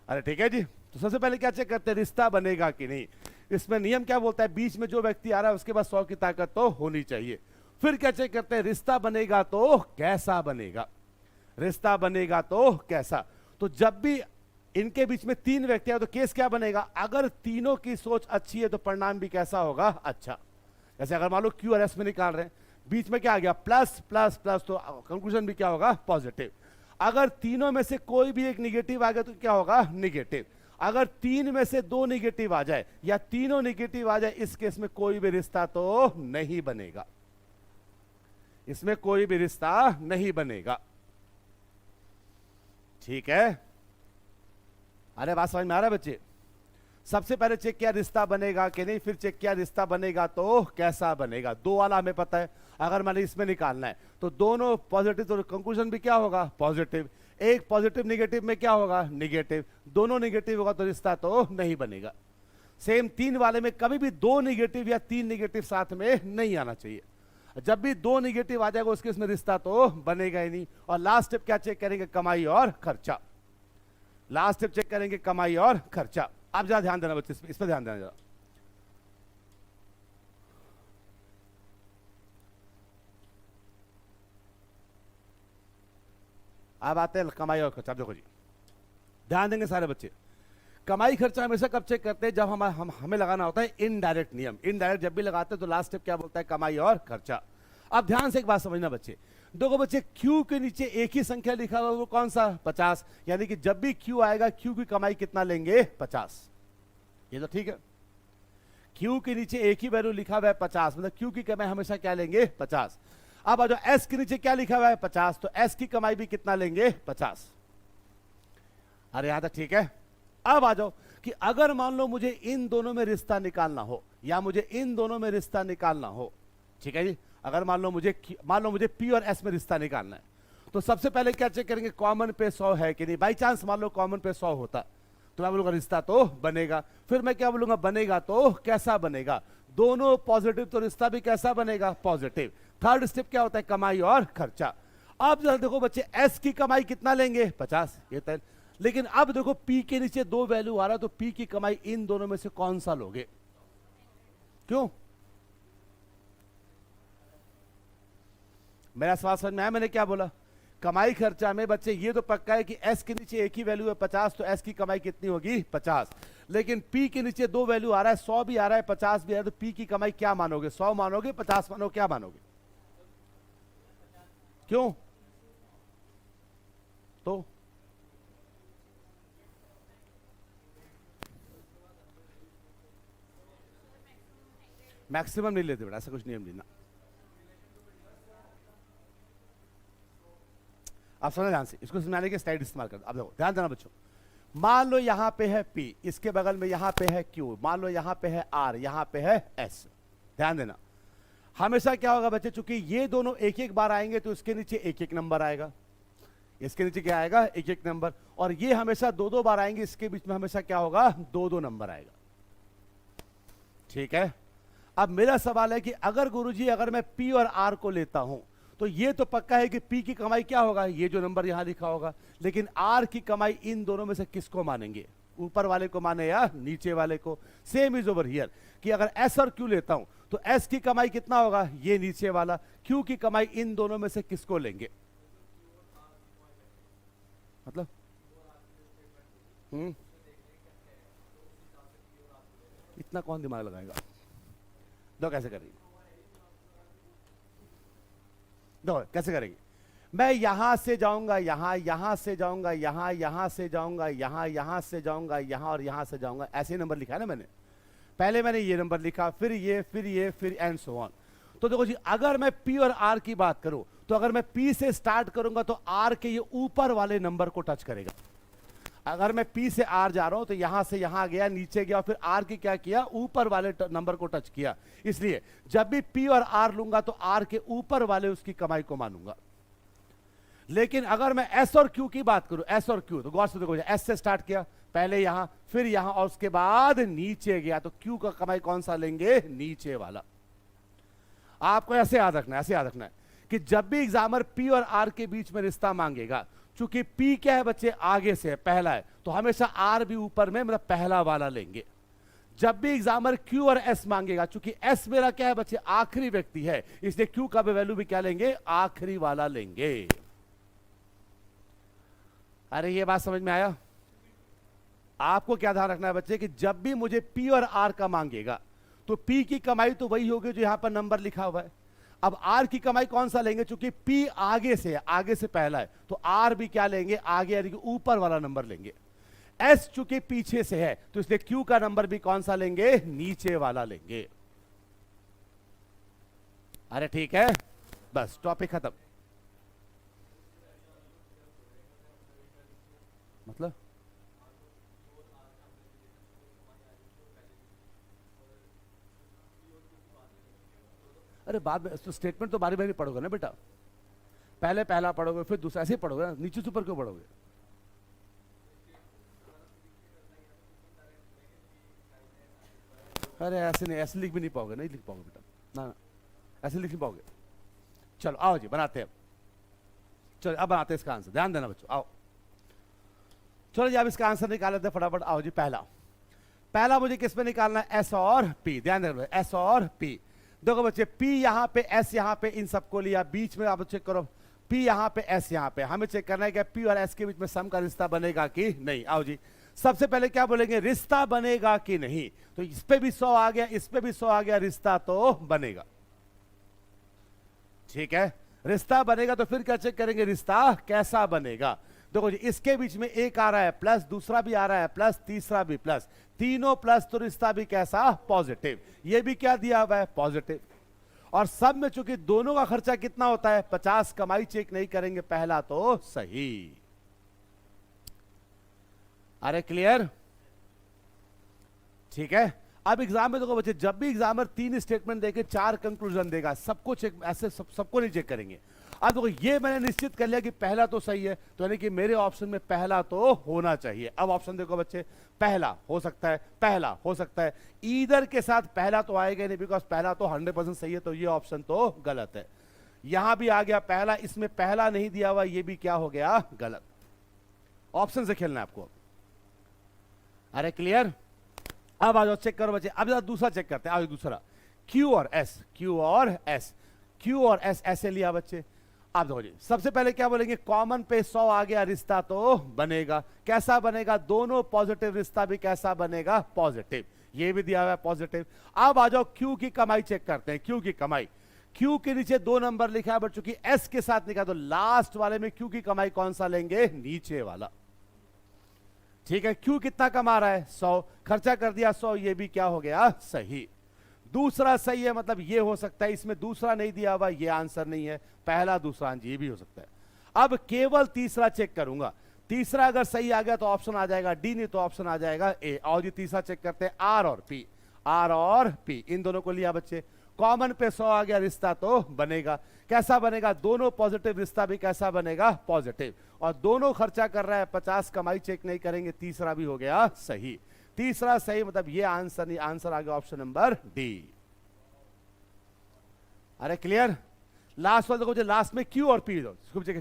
अरे ठीक है जी, तो सबसे पहले क्या चेक करते हैं, रिश्ता बनेगा कि नहीं। इसमें नियम क्या बोलता है, बीच में जो व्यक्ति आ रहा है उसके पास 100 की ताकत तो होनी चाहिए। फिर क्या चेक करते हैं, रिश्ता बनेगा तो कैसा बनेगा। रिश्ता बनेगा तो कैसा, तो जब भी इनके बीच में 3 व्यक्ति आए तो केस क्या बनेगा, अगर तीनों की सोच अच्छी है तो परिणाम भी कैसा होगा, अच्छा। जैसे अगर मान लो Q और S में निकाल रहे हैं, बीच में क्या आ गया, प्लस प्लस प्लस, तो कंक्लूजन भी क्या होगा, पॉजिटिव। अगर तीनों में से कोई भी एक निगेटिव आ गया तो क्या होगा, निगेटिव। अगर 3 में से 2 निगेटिव आ जाए या तीनों निगेटिव आ जाए, इस केस में कोई भी रिश्ता तो नहीं बनेगा। इसमें कोई भी रिश्ता नहीं बनेगा। ठीक है, अरे बात समझ में आ रहा है बच्चे। सबसे पहले चेक किया रिश्ता बनेगा कि नहीं, फिर चेक किया रिश्ता बनेगा तो कैसा बनेगा। 2 वाला हमें पता है, अगर मैंने इसमें निकालना है तो दोनों पॉजिटिव, तो कंक्लूजन भी क्या होगा, पॉजिटिव। एक पॉजिटिव निगेटिव में क्या होगा, निगेटिव। दोनों निगेटिव होगा तो रिश्ता तो नहीं बनेगा। सेम 3 वाले में कभी भी 2 निगेटिव या 3 निगेटिव साथ में नहीं आना चाहिए। जब भी 2 निगेटिव आ जाएगा उसके इसमें रिश्ता तो बनेगा ही नहीं। और लास्ट स्टेप क्या चेक करेंगे, कमाई और खर्चा। लास्ट स्टेप चेक करेंगे कमाई और खर्चा। आप जरा ध्यान देना बच्चे, इस पर ध्यान देना जरा। अब आते हैं कमाई और खर्चा। देखो जी, ध्यान देंगे सारे बच्चे। कमाई खर्चा हमेशा कब चेक करते हैं, जब हमें लगाना होता है इनडायरेक्ट नियम। इनडायरेक्ट जब भी लगाते हैं तो लास्ट स्टेप क्या बोलता है, कमाई और खर्चा। अब ध्यान से एक बात समझना बच्चे, देखो बच्चे Q के नीचे एक ही संख्या लिखा हुआ, वो कौन सा, 50। यानी कि जब भी Q आएगा Q की कमाई कितना लेंगे, 50। ये तो ठीक है। Q के नीचे एक ही वैल्यू लिखा हुआ है 50, मतलब Q की कमाई हमेशा क्या लेंगे, 50। अब आ जाओ S के नीचे क्या लिखा हुआ है, 50, तो S की कमाई भी कितना लेंगे, 50। अरे यहां तक ठीक है। अब आ जाओ कि अगर मान लो मुझे इन दोनों में रिश्ता निकालना हो, या मुझे इन दोनों में रिश्ता निकालना हो, ठीक है जी। अगर मान लो मुझे P और S में रिश्ता निकालना है, तो सबसे पहले क्या चेक करेंगे, कॉमन पे 100 है कि नहीं। बाई चांस मान लो कॉमन पे 100 होता तो मैं बोलूंगा रिश्ता तो बनेगा। फिर मैं क्या बोलूंगा, बनेगा तो कैसा बनेगा, दोनों पॉजिटिव तो रिश्ता भी कैसा बनेगा, पॉजिटिव। थर्ड स्टेप क्या होता है, कमाई और खर्चा। अब जरा देखो बच्चे, S की कमाई कितना लेंगे, 50, ये तय। लेकिन अब देखो P के नीचे 2 वैल्यू आ रहा, तो P की कमाई इन दोनों में से कौन सा लोगे, क्यों। मेरा सवाल समझ में आया, मैंने क्या बोला। कमाई खर्चा में बच्चे ये तो पक्का है कि S के नीचे एक ही वैल्यू है 50, तो S की कमाई कितनी होगी, 50। लेकिन P के नीचे 2 वैल्यू आ रहा है, 100 भी आ रहा है, 50 भी आ रहा है, तो P की कमाई क्या मानोगे, 100 मानोगे, 50 मानोगे, क्या मानोगे, क्यों। तो मैक्सिमम नहीं लेते बेटा, ऐसा कुछ नियम नहीं ना। आप समझ ध्यान से, इसको समझाने के स्लाइड इस्तेमाल कर। अब देखो ध्यान देना बच्चों, मान लो यहां पे है P, इसके बगल में यहां पे है Q, मान लो यहां पे है R, यहां पे है S। ध्यान देना, हमेशा क्या होगा बच्चे, चूंकि ये दोनों एक एक बार आएंगे तो इसके नीचे एक एक नंबर आएगा, इसके नीचे क्या आएगा, एक एक नंबर। और ये हमेशा 2-2 बार आएंगे, इसके बीच में हमेशा क्या होगा, 2-2 नंबर आएगा, ठीक है। अब मेरा सवाल है कि अगर गुरुजी अगर मैं P और R को लेता हूं, तो ये तो पक्का है कि P की कमाई क्या होगा, ये जो नंबर यहां लिखा होगा। लेकिन R की कमाई इन दोनों में से किसको मानेंगे, ऊपर वाले को माने या नीचे वाले को। सेम इज ओवर हियर, कि अगर S और Q लेता हूं तो S की कमाई कितना होगा, ये नीचे वाला। Q की कमाई इन दोनों में से किसको लेंगे, मतलब इतना कौन दिमाग लगाएगा। दो कैसे करेंगे, दो कैसे करेंगे। मैं यहां से जाऊंगा यहां, यहां से जाऊंगा यहां, यहां से जाऊंगा यहां, यहां से जाऊंगा यहां और यहां से जाऊंगा, ऐसे नंबर लिखा है ना मैंने। पहले मैंने ये नंबर लिखा, फिर ये, फिर ये, फिर एंड सो ऑन। तो देखो जी, अगर मैं P और R की बात करूं, तो अगर मैं P से स्टार्ट करूंगा तो R के ये ऊपर वाले नंबर को टच करेगा। अगर मैं P से R जा रहा हूं तो यहां से यहां गया, नीचे गया, फिर R की क्या किया, ऊपर वाले नंबर को टच किया। इसलिए जब भी P और R लूंगा तो R के ऊपर वाले उसकी कमाई को मानूंगा। लेकिन अगर मैं S और Q की बात करूं, S और Q, तो गौर से देखो, S से स्टार्ट किया, पहले यहां, फिर यहां और उसके बाद नीचे गया, तो Q का कमाई कौन सा लेंगे, नीचे वाला। आपको ऐसे याद रखना है, ऐसे याद रखना है कि जब भी एग्जामर P और R के बीच में रिश्ता मांगेगा, चूंकि P क्या है बच्चे, आगे से है, पहला है, तो हमेशा R भी ऊपर में, मतलब पहला वाला लेंगे। जब भी एग्जामर Q और S मांगेगा, चूंकि S मेरा क्या है बच्चे, आखिरी व्यक्ति है, इसलिए Q का भी वैल्यू भी क्या लेंगे, आखिरी वाला लेंगे। अरे ये बात समझ में आया। आपको क्या ध्यान रखना है बच्चे कि जब भी मुझे P और R का मांगेगा, तो P की कमाई तो वही होगी जो यहां पर नंबर लिखा हुआ है। अब R की कमाई कौन सा लेंगे, चूंकि P आगे से है, आगे से पहला है, तो R भी क्या लेंगे, आगे यानी कि ऊपर वाला नंबर लेंगे। S चूंकि पीछे से है, तो इसलिए Q का नंबर भी कौन सा लेंगे, नीचे वाला लेंगे। अरे ठीक है, बस टॉपिक खत्म। मतलब अरे बाद में तो स्टेटमेंट तो बारी बारी पढ़ोगे ना बेटा, पहले पहला पढ़ोगे, फिर दूसरा, ऐसे ही पढ़ोगे ना, नीचे से ऊपर क्यों पढ़ोगे। अरे ऐसे नहीं, ऐसे लिख भी नहीं पाओगे, नहीं लिख पाओगे बेटा, ना ऐसे लिख नहीं पाओगे। चलो आओ जी बनाते हैं, चलो अब बनाते हैं इसका आंसर, ध्यान देना बच्चों, आओ। चलो जी अब इसका आंसर निकाल लेते हैं फटाफट। आओ जी, पहला मुझे किस पे निकालना है, S और P। ध्यान देना, S और P। देखो बच्चे, P यहां पे, S यहां पे, इन सबको लिया, बीच में आप चेक करो, P यहां पे S यहां पे, हमें चेक करना है कि P और S के बीच में सम का रिश्ता बनेगा कि नहीं। आओ जी, सबसे पहले क्या बोलेंगे, रिश्ता बनेगा कि नहीं। तो इस पे भी 100 आ गया, इस पे भी 100 आ गया, रिश्ता तो बनेगा। ठीक है, रिश्ता बनेगा तो फिर क्या चेक करेंगे, रिश्ता कैसा बनेगा। देखो जी, इसके बीच में एक आ रहा है प्लस, दूसरा भी आ रहा है प्लस, तीसरा भी प्लस, तीनों प्लस, तो रिश्ता भी कैसा, पॉजिटिव। ये भी क्या दिया हुआ है, पॉजिटिव। और सब में चूंकि दोनों का खर्चा कितना होता है 50, कमाई चेक नहीं करेंगे, पहला तो सही। अरे क्लियर, ठीक है। अब एग्जाम में देखो बच्चे, जब भी एग्जामर 3 स्टेटमेंट देके 4 कंक्लूजन देगा, सबको चेक, ऐसे सबको नहीं चेक करेंगे। अब देखो, ये मैंने निश्चित कर लिया कि पहला तो सही है, तो यानी कि मेरे ऑप्शन में पहला तो होना चाहिए। अब ऑप्शन देखो बच्चे, पहला हो सकता है, पहला हो सकता है, ईदर के साथ पहला तो आएगा नहीं, बिकॉज पहला तो 100% सही है, तो ये ऑप्शन तो गलत है। यहां भी आ गया पहला, इसमें पहला नहीं दिया हुआ, ये भी क्या हो गया, गलत। ऑप्शन से खेलना है आपको। अरे क्लियर, अब आ जाओ, चेक करो बच्चे। अब दूसरा चेक करते हैं, आज दूसरा Q और S, Q और S, Q और S ऐसे लिया बच्चे। अब देखो जी, सबसे पहले क्या बोलेंगे, कॉमन पे 100 आ गया, रिश्ता तो बनेगा। कैसा बनेगा, दोनों पॉजिटिव, रिश्ता भी कैसा बनेगा, पॉजिटिव। ये भी दिया हुआ है पॉजिटिव। अब आ जाओ Q की कमाई चेक करते हैं, Q की कमाई। Q के नीचे 2 नंबर लिखा है, बट चूंकि S के साथ लिखा, तो लास्ट वाले में Q की कमाई कौन सा लेंगे, नीचे वाला। ठीक है, Q कितना कमा रहा है, 100, खर्चा कर दिया 100, ये भी क्या हो गया, सही। दूसरा सही है, मतलब ये हो सकता है, इसमें दूसरा नहीं दिया हुआ, ये आंसर नहीं है, पहला दूसरा, ये भी हो सकता है। अब केवल तीसरा चेक करूंगा, तीसरा अगर सही आ गया तो ऑप्शन आ जाएगा डी, नहीं तो ऑप्शन आ जाएगा ए। और ये तीसरा चेक करते हैं, आर और पी, आर और पी, इन दोनों को लिया बच्चे। कॉमन पे 100 आ गया, रिश्ता तो बनेगा। कैसा बनेगा, दोनों पॉजिटिव, रिश्ता भी कैसा बनेगा, पॉजिटिव। और दोनों खर्चा कर रहा है 50, कमाई चेक नहीं करेंगे, तीसरा भी हो गया सही। तीसरा सही, मतलब ये आंसर नहीं, आंसर आ गया ऑप्शन नंबर डी। अरे क्लियर, लास्ट वाला देखो, लास्ट में Q और P,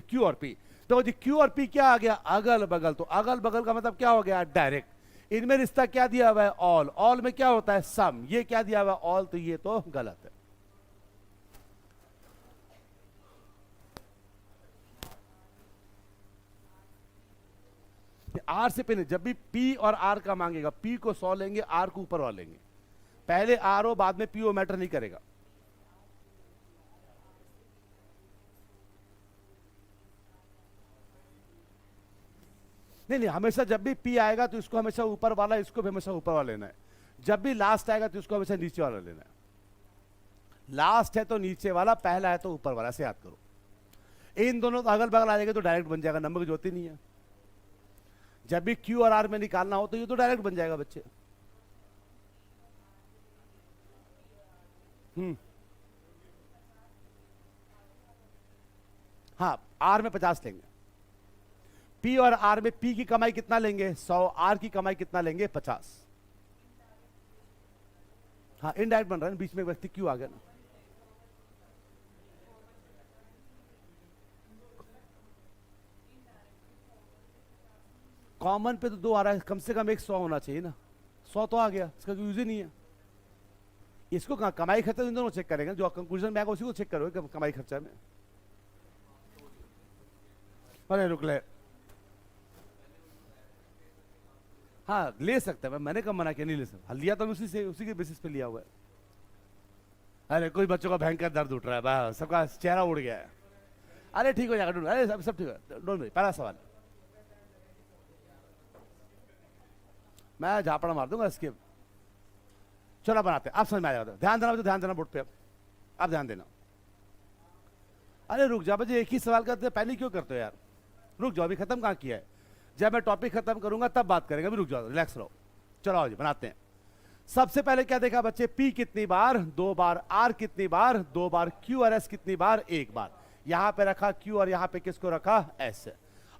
Q और P, तो जी Q और P क्या आ गया, अगल बगल। तो अगल बगल का मतलब क्या हो गया, डायरेक्ट। इनमें रिश्ता क्या दिया हुआ है, ऑल, ऑल में क्या होता है, सम। ये क्या दिया हुआ है, ऑल, तो ये तो गलत है। आर से पहले जब भी P और R का मांगेगा, P को 100 लेंगे, R को ऊपर वाला लेंगे। पहले R हो, बाद में P हो, मैटर नहीं करेगा। नहीं नहीं, हमेशा जब भी P आएगा तो इसको हमेशा ऊपर वाला, इसको भी हमेशा ऊपर वाला लेना है। जब भी लास्ट आएगा तो इसको हमेशा नीचे वाला लेना है। लास्ट है तो नीचे वाला, पहला है तो ऊपर वाला, ऐसे याद करो। इन दोनों अगल बगल आ जाएंगे तो डायरेक्ट बन जाएगा, नंबर की जरूरत ही नहीं है। जब भी Q और R में निकालना हो तो ये तो डायरेक्ट बन जाएगा बच्चे। हाँ, R में 50 लेंगे। P और R में P की कमाई कितना लेंगे, 100, R की कमाई कितना लेंगे, 50। हाँ, इनडायरेक्ट बन रहा है, बीच में व्यक्ति Q आ गया ना। कॉमन पे तो 2 आ रहा है, कम से कम एक 100 होना चाहिए ना। 100 तो आ गया, इसका यूज ही नहीं है। इसको कमाई खर्चा इन दोनों चेक करेंगे, जो कंक्लूजन में आएगा उसी को चेक करोगे कमाई खर्चा में। अरे रुक ले, हाँ ले सकता है, मैंने कब मना किया, नहीं ले सकता। लिया तो उसी से, उसी के बेसिस पे लिया हुआ है। अरे कोई बच्चों का भयंकर दर्द उठ रहा है, बस सबका चेहरा उड़ गया है। अरे ठीक हो जाएगा, अरे सब ठीक है, डोंट वरी। पहला सवाल मैं झापड़ा मार दूंगा इसके। चलो बनाते हैं, आप समझ में आ जाएगा। ध्यान देना, तो ध्यान देना बोर्ड पे। अब ध्यान देना। अरे रुक जा बच्चे, एक ही सवाल करते हैं, पहले क्यों करते हो यार, रुक जाओ, अभी खत्म कहाँ किया है। जब मैं टॉपिक खत्म करूंगा तब बात करेंगे, अभी रुक जाओ, रिलैक्स रहो। चलो आओ जी बनाते हैं। सबसे पहले क्या देखा बच्चे, P कितनी बार, 2 बार, R कितनी बार, 2 बार, Q और S कितनी बार, 1 बार। यहां पे रखा Q और यहां पे किसको रखा, S।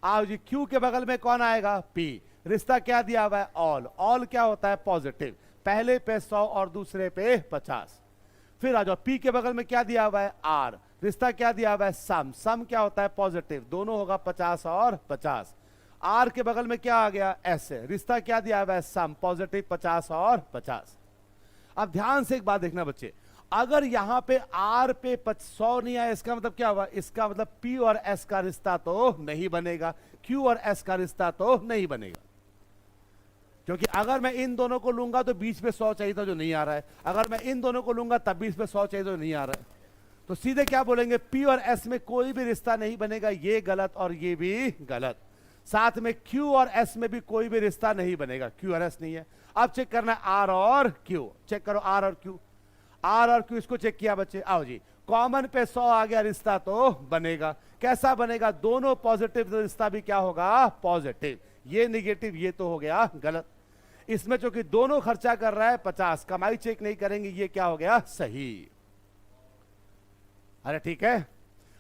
आओ जी, Q के बगल में कौन आएगा, P। रिश्ता क्या दिया हुआ है, ऑल, ऑल क्या होता है, पॉजिटिव। पहले पे 100 और दूसरे पे 50। फिर आ जाओ, P के बगल में क्या दिया हुआ है, R। रिश्ता क्या दिया हुआ है, सम, सम क्या होता है, पॉजिटिव। दोनों होगा 50 और 50। R के बगल में क्या आ गया, S। रिश्ता क्या दिया हुआ है, सम, पॉजिटिव, 50 और 50। अब ध्यान से एक बात देखना बच्चे, अगर यहां पे आर पे 100 नहीं आया, इसका मतलब क्या हुआ? इसका मतलब पी और एस का रिश्ता तो नहीं बनेगा, क्यू और एस का रिश्ता तो नहीं बनेगा, क्योंकि अगर मैं इन दोनों को लूंगा तो बीच में 100 चाहिए था जो नहीं आ रहा है, अगर मैं इन दोनों को लूंगा तब बीच में 100 चाहिए तो नहीं आ रहा है। तो सीधे क्या बोलेंगे? पी और एस में कोई भी रिश्ता नहीं बनेगा, ये गलत और ये भी गलत। साथ में क्यू और एस में भी कोई भी रिश्ता नहीं बनेगा, क्यू और एस नहीं है। अब चेक करना है आर और क्यू, चेक करो आर और क्यू। आर और क्यू इसको चेक किया बच्चे, आओ जी, कॉमन पे 100 आ गया, रिश्ता तो बनेगा। कैसा बनेगा? दोनों पॉजिटिव, रिश्ता भी क्या होगा? पॉजिटिव। ये निगेटिव, ये तो हो गया गलत। इसमें चूंकि दोनों खर्चा कर रहा है 50, कमाई चेक नहीं करेंगे, ये क्या हो गया? सही। अरे ठीक है,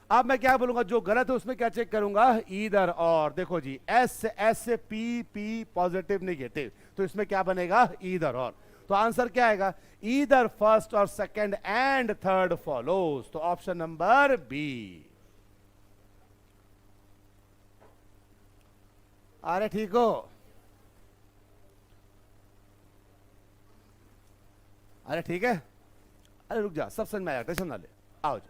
अब मैं क्या बोलूंगा? जो गलत है उसमें क्या चेक करूंगा? ईदर और। देखो जी, S S P P positive negative, तो इसमें क्या बनेगा? ईदर और। तो आंसर क्या आएगा? ईदर फर्स्ट और सेकंड एंड थर्ड फॉलोज, तो ऑप्शन नंबर बी। अरे ठीक हो? अरे ठीक है, अरे रुक जा, सब समझ में आया, टेंशन ना ले, आओ जी।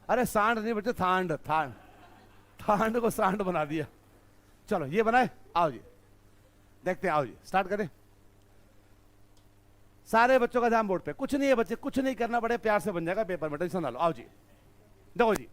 अरे सांड नहीं बच्चे, थांड, थांड, थांड को सांड बना दिया। चलो ये बनाए, आओ जी देखते हैं, आओ जी स्टार्ट करें। सारे बच्चों का ध्यान बोर्ड पे, कुछ नहीं है बच्चे, कुछ नहीं करना, बड़े प्यार से बन जाएगा पेपर में, टेंशन ना लो। आओ जी देखो जी,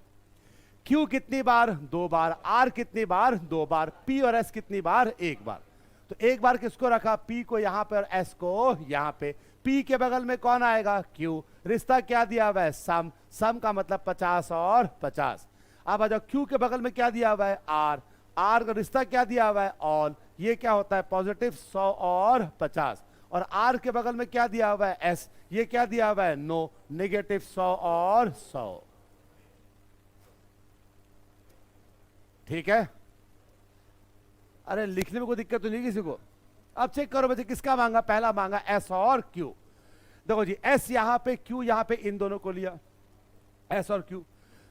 क्यू कितनी बार? 2 बार। आर कितनी बार? 2 बार। पी और एस कितनी बार? 1 बार। तो एक बार किसको रखा? पी को यहां पे और एस को यहां पे। पी के बगल में कौन आएगा? क्यू। रिश्ता क्या दिया हुआ है? सम। सम का मतलब 50 और 50। अब आ जाओ, क्यू के बगल में क्या दिया हुआ है? आर। आर का रिश्ता क्या दिया हुआ है? ऑल। ये क्या होता है? पॉजिटिव 100 और 50। और आर के बगल में क्या दिया हुआ है? एस। ये क्या दिया हुआ है? नो, नेगेटिव 100 और 100। ठीक है, अरे लिखने में कोई दिक्कत तो नहीं किसी को? अब चेक करो बच्चे, किसका मांगा? पहला मांगा एस और क्यू। देखो जी, एस यहां पे, क्यू यहां पे, इन दोनों को लिया, एस और क्यू।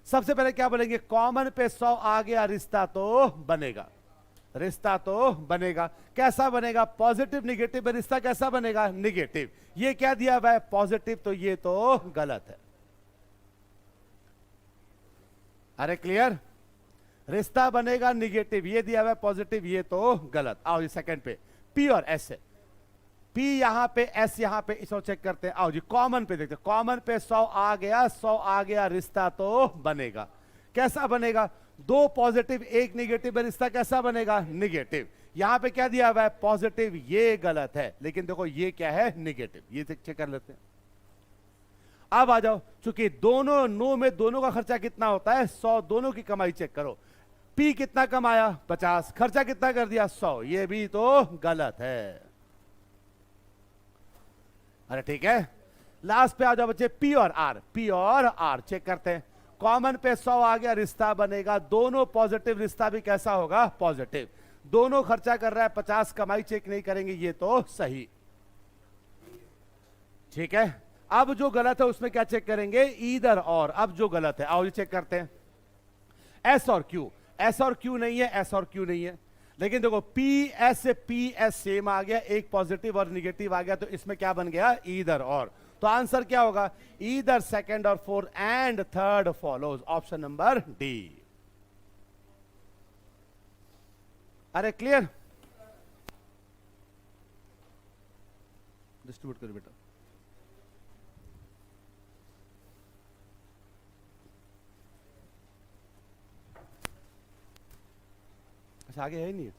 सबसे पहले क्या बोलेंगे? कॉमन पे 100 आ गया, रिश्ता तो बनेगा, रिश्ता तो बनेगा। कैसा बनेगा? पॉजिटिव निगेटिव में रिश्ता कैसा बनेगा? निगेटिव। ये क्या दिया हुआ है? पॉजिटिव, तो ये तो गलत है। अरे क्लियर? रिश्ता बनेगा निगेटिव, ये दिया हुआ है पॉजिटिव, ये तो गलत। आओ जी सेकंड पे, पी और एस है, पी यहां पे, एस यहां पे, इसको चेक करते हैं। आओ जी कॉमन पे देखते हैं, कॉमन पे 100 आ गया, 100 आ गया, रिश्ता तो बनेगा। कैसा बनेगा? 2 पॉजिटिव 1 निगेटिव में रिश्ता कैसा बनेगा? निगेटिव। यहां पे क्या दिया हुआ है? पॉजिटिव, ये गलत है, लेकिन देखो ये क्या है? निगेटिव। ये चेक कर लेते हैं। अब आ जाओ, चूंकि दोनों नो में दोनों का खर्चा कितना होता है? 100, दोनों की कमाई चेक करो। पी कितना कमाया? 50, खर्चा कितना कर दिया? 100, ये भी तो गलत है। अरे ठीक है, लास्ट पे आ जाओ बच्चे, पी और आर। पी और आर चेक करते हैं। कॉमन पे 100 आ गया, रिश्ता बनेगा, दोनों पॉजिटिव, रिश्ता भी कैसा होगा? पॉजिटिव। दोनों खर्चा कर रहा है 50, कमाई चेक नहीं करेंगे, ये तो सही। ठीक है, अब जो गलत है उसमें क्या चेक करेंगे? ईदर और। अब जो गलत है, आओ ये चेक करते हैं। एस और क्यू, एस और क्यू नहीं है, एस और क्यू नहीं है, लेकिन देखो पी एस सेम आ गया, एक पॉजिटिव और निगेटिव आ गया, तो इसमें क्या बन गया? ईदर और। तो आंसर क्या होगा? ईदर सेकंड और fourth and third follows, option number D. अरे क्लियर? डिस्ट्रीब्यूट करो बेटा। अच्छा आगे है ही नहीं।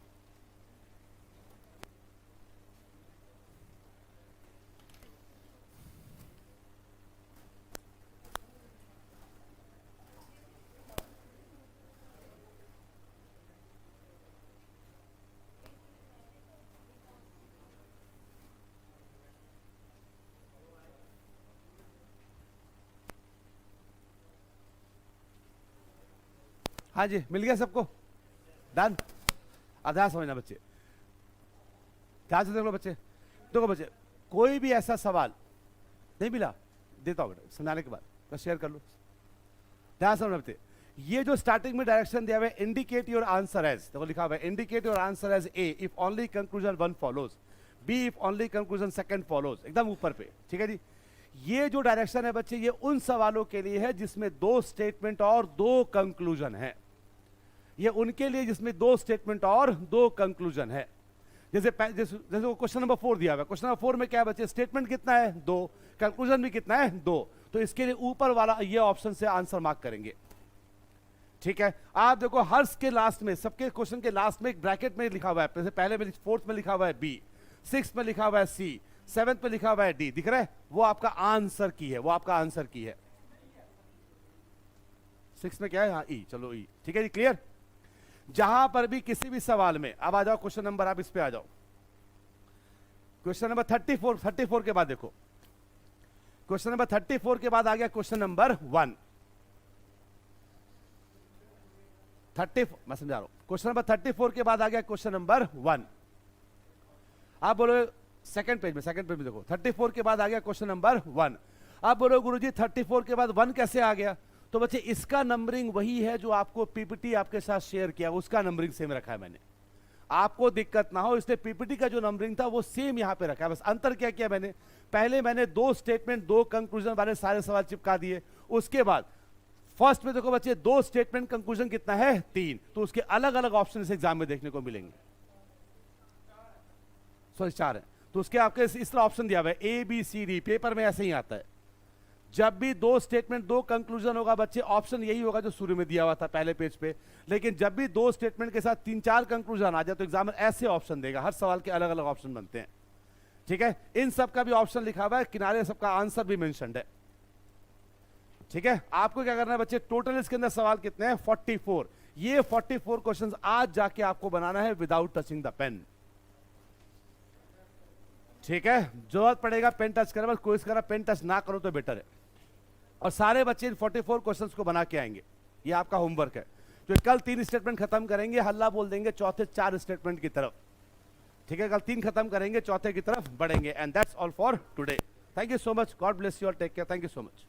हाँ जी, मिल गया सबको? डन। आधा समझना बच्चे, ध्यान से देख लो बच्चे। देखो बच्चे, कोई भी ऐसा सवाल नहीं मिला, देता हूं बेटा समझाने के बाद, बस शेयर कर लो। ध्यान से समझना बच्चे, ये जो स्टार्टिंग में डायरेक्शन दिया हुआ है, इंडिकेट योर आंसर एज, देखो लिखा हुआ है indicate your answer as A if only conclusion 1 follows, B if only conclusion 2 follows, एकदम ऊपर पे। ठीक है जी, ये जो डायरेक्शन है बच्चे, ये उन सवालों के लिए है जिसमें 2 स्टेटमेंट और 2 कंक्लूजन है। ये उनके लिए जिसमें 2 स्टेटमेंट और 2 कंक्लूजन है। जैसे क्वेश्चन नंबर 4 दिया हुआ है, क्वेश्चन नंबर 4 में क्या है बच्चे, स्टेटमेंट कितना है 2, कंक्लूजन भी कितना है 2, तो इसके लिए ऊपर वाला ये ऑप्शन से आंसर मार्क करेंगे। ठीक है, आप देखो हर के लास्ट में, सबके क्वेश्चन के लास्ट में एक ब्रैकेट में लिखा हुआ है, जैसे पहले में 4th में लिखा हुआ है बी, 6th में लिखा हुआ है सी, 7th में लिखा हुआ है डी, दिख रहा है, वो आपका आंसर की है, वो आपका आंसर की है। 6 में क्या है, हाँ ई, चलो ई, ठीक है जी, क्लियर। जहां पर भी किसी भी सवाल में, अब आ जाओ क्वेश्चन नंबर, आप इस पे आ जाओ, क्वेश्चन नंबर 34 के बाद देखो, क्वेश्चन नंबर 34 के बाद आ गया क्वेश्चन नंबर 1, 30, मैं समझा रहा हूं, क्वेश्चन नंबर 34 के बाद आ गया क्वेश्चन नंबर 1। आप बोलो सेकंड पेज में देखो, 34 के बाद आ गया क्वेश्चन नंबर 1। आप बोलो गुरुजी 34 के बाद 1 कैसे आ गया, तो बच्चे इसका नंबरिंग वही है जो आपको पीपीटी आपके साथ शेयर किया, उसका नंबरिंग सेम रखा है मैंने, आपको दिक्कत ना हो इसलिए पीपीटी का जो नंबरिंग था वो सेम यहां पे रखा है। बस अंतर क्या किया मैंने, पहले मैंने 2 स्टेटमेंट 2 कंक्लूजन वाले सारे सवाल चिपका दिए, उसके बाद फर्स्ट में देखो बच्चे 2 स्टेटमेंट कंक्लूजन कितना है 3, तो उसके अलग अलग ऑप्शन इस एग्जाम में देखने को मिलेंगे, सॉरी 4 है, तो उसके आपके इस तरह ऑप्शन दिया हुआ है A B C D, paper में ऐसे ही आता है। जब भी 2 स्टेटमेंट 2 कंक्लूजन होगा बच्चे, ऑप्शन यही होगा जो शुरू में दिया हुआ था पहले पेज पे, लेकिन जब भी 2 स्टेटमेंट के साथ 3-4 कंक्लूजन आ जाए तो एग्जामिनर ऐसे ऑप्शन देगा, हर सवाल के अलग अलग ऑप्शन बनते हैं। ठीक है, इन सब का भी ऑप्शन लिखा हुआ है, किनारे सबका आंसर भी मेंशन्ड है। ठीक है, आपको क्या करना है बच्चे, टोटल इसके अंदर सवाल कितने हैं 44, ये 44 क्वेश्चंस आज जाके आपको बनाना है विदाउट टचिंग द पेन। ठीक है, जरूरत पड़ेगा पेन टच करना, बस कोशिश करना पेन टच ना करो तो बेटर है, और सारे बच्चे इन 44 क्वेश्चंस को बना के आएंगे, ये आपका होमवर्क है। तो कल 3 स्टेटमेंट खत्म करेंगे, हल्ला बोल देंगे चौथे 4 स्टेटमेंट की तरफ। ठीक है, कल 3 खत्म करेंगे, चौथे की तरफ बढ़ेंगे, and that's all for today. Thank you so much, God bless you all, take care, thank you so much.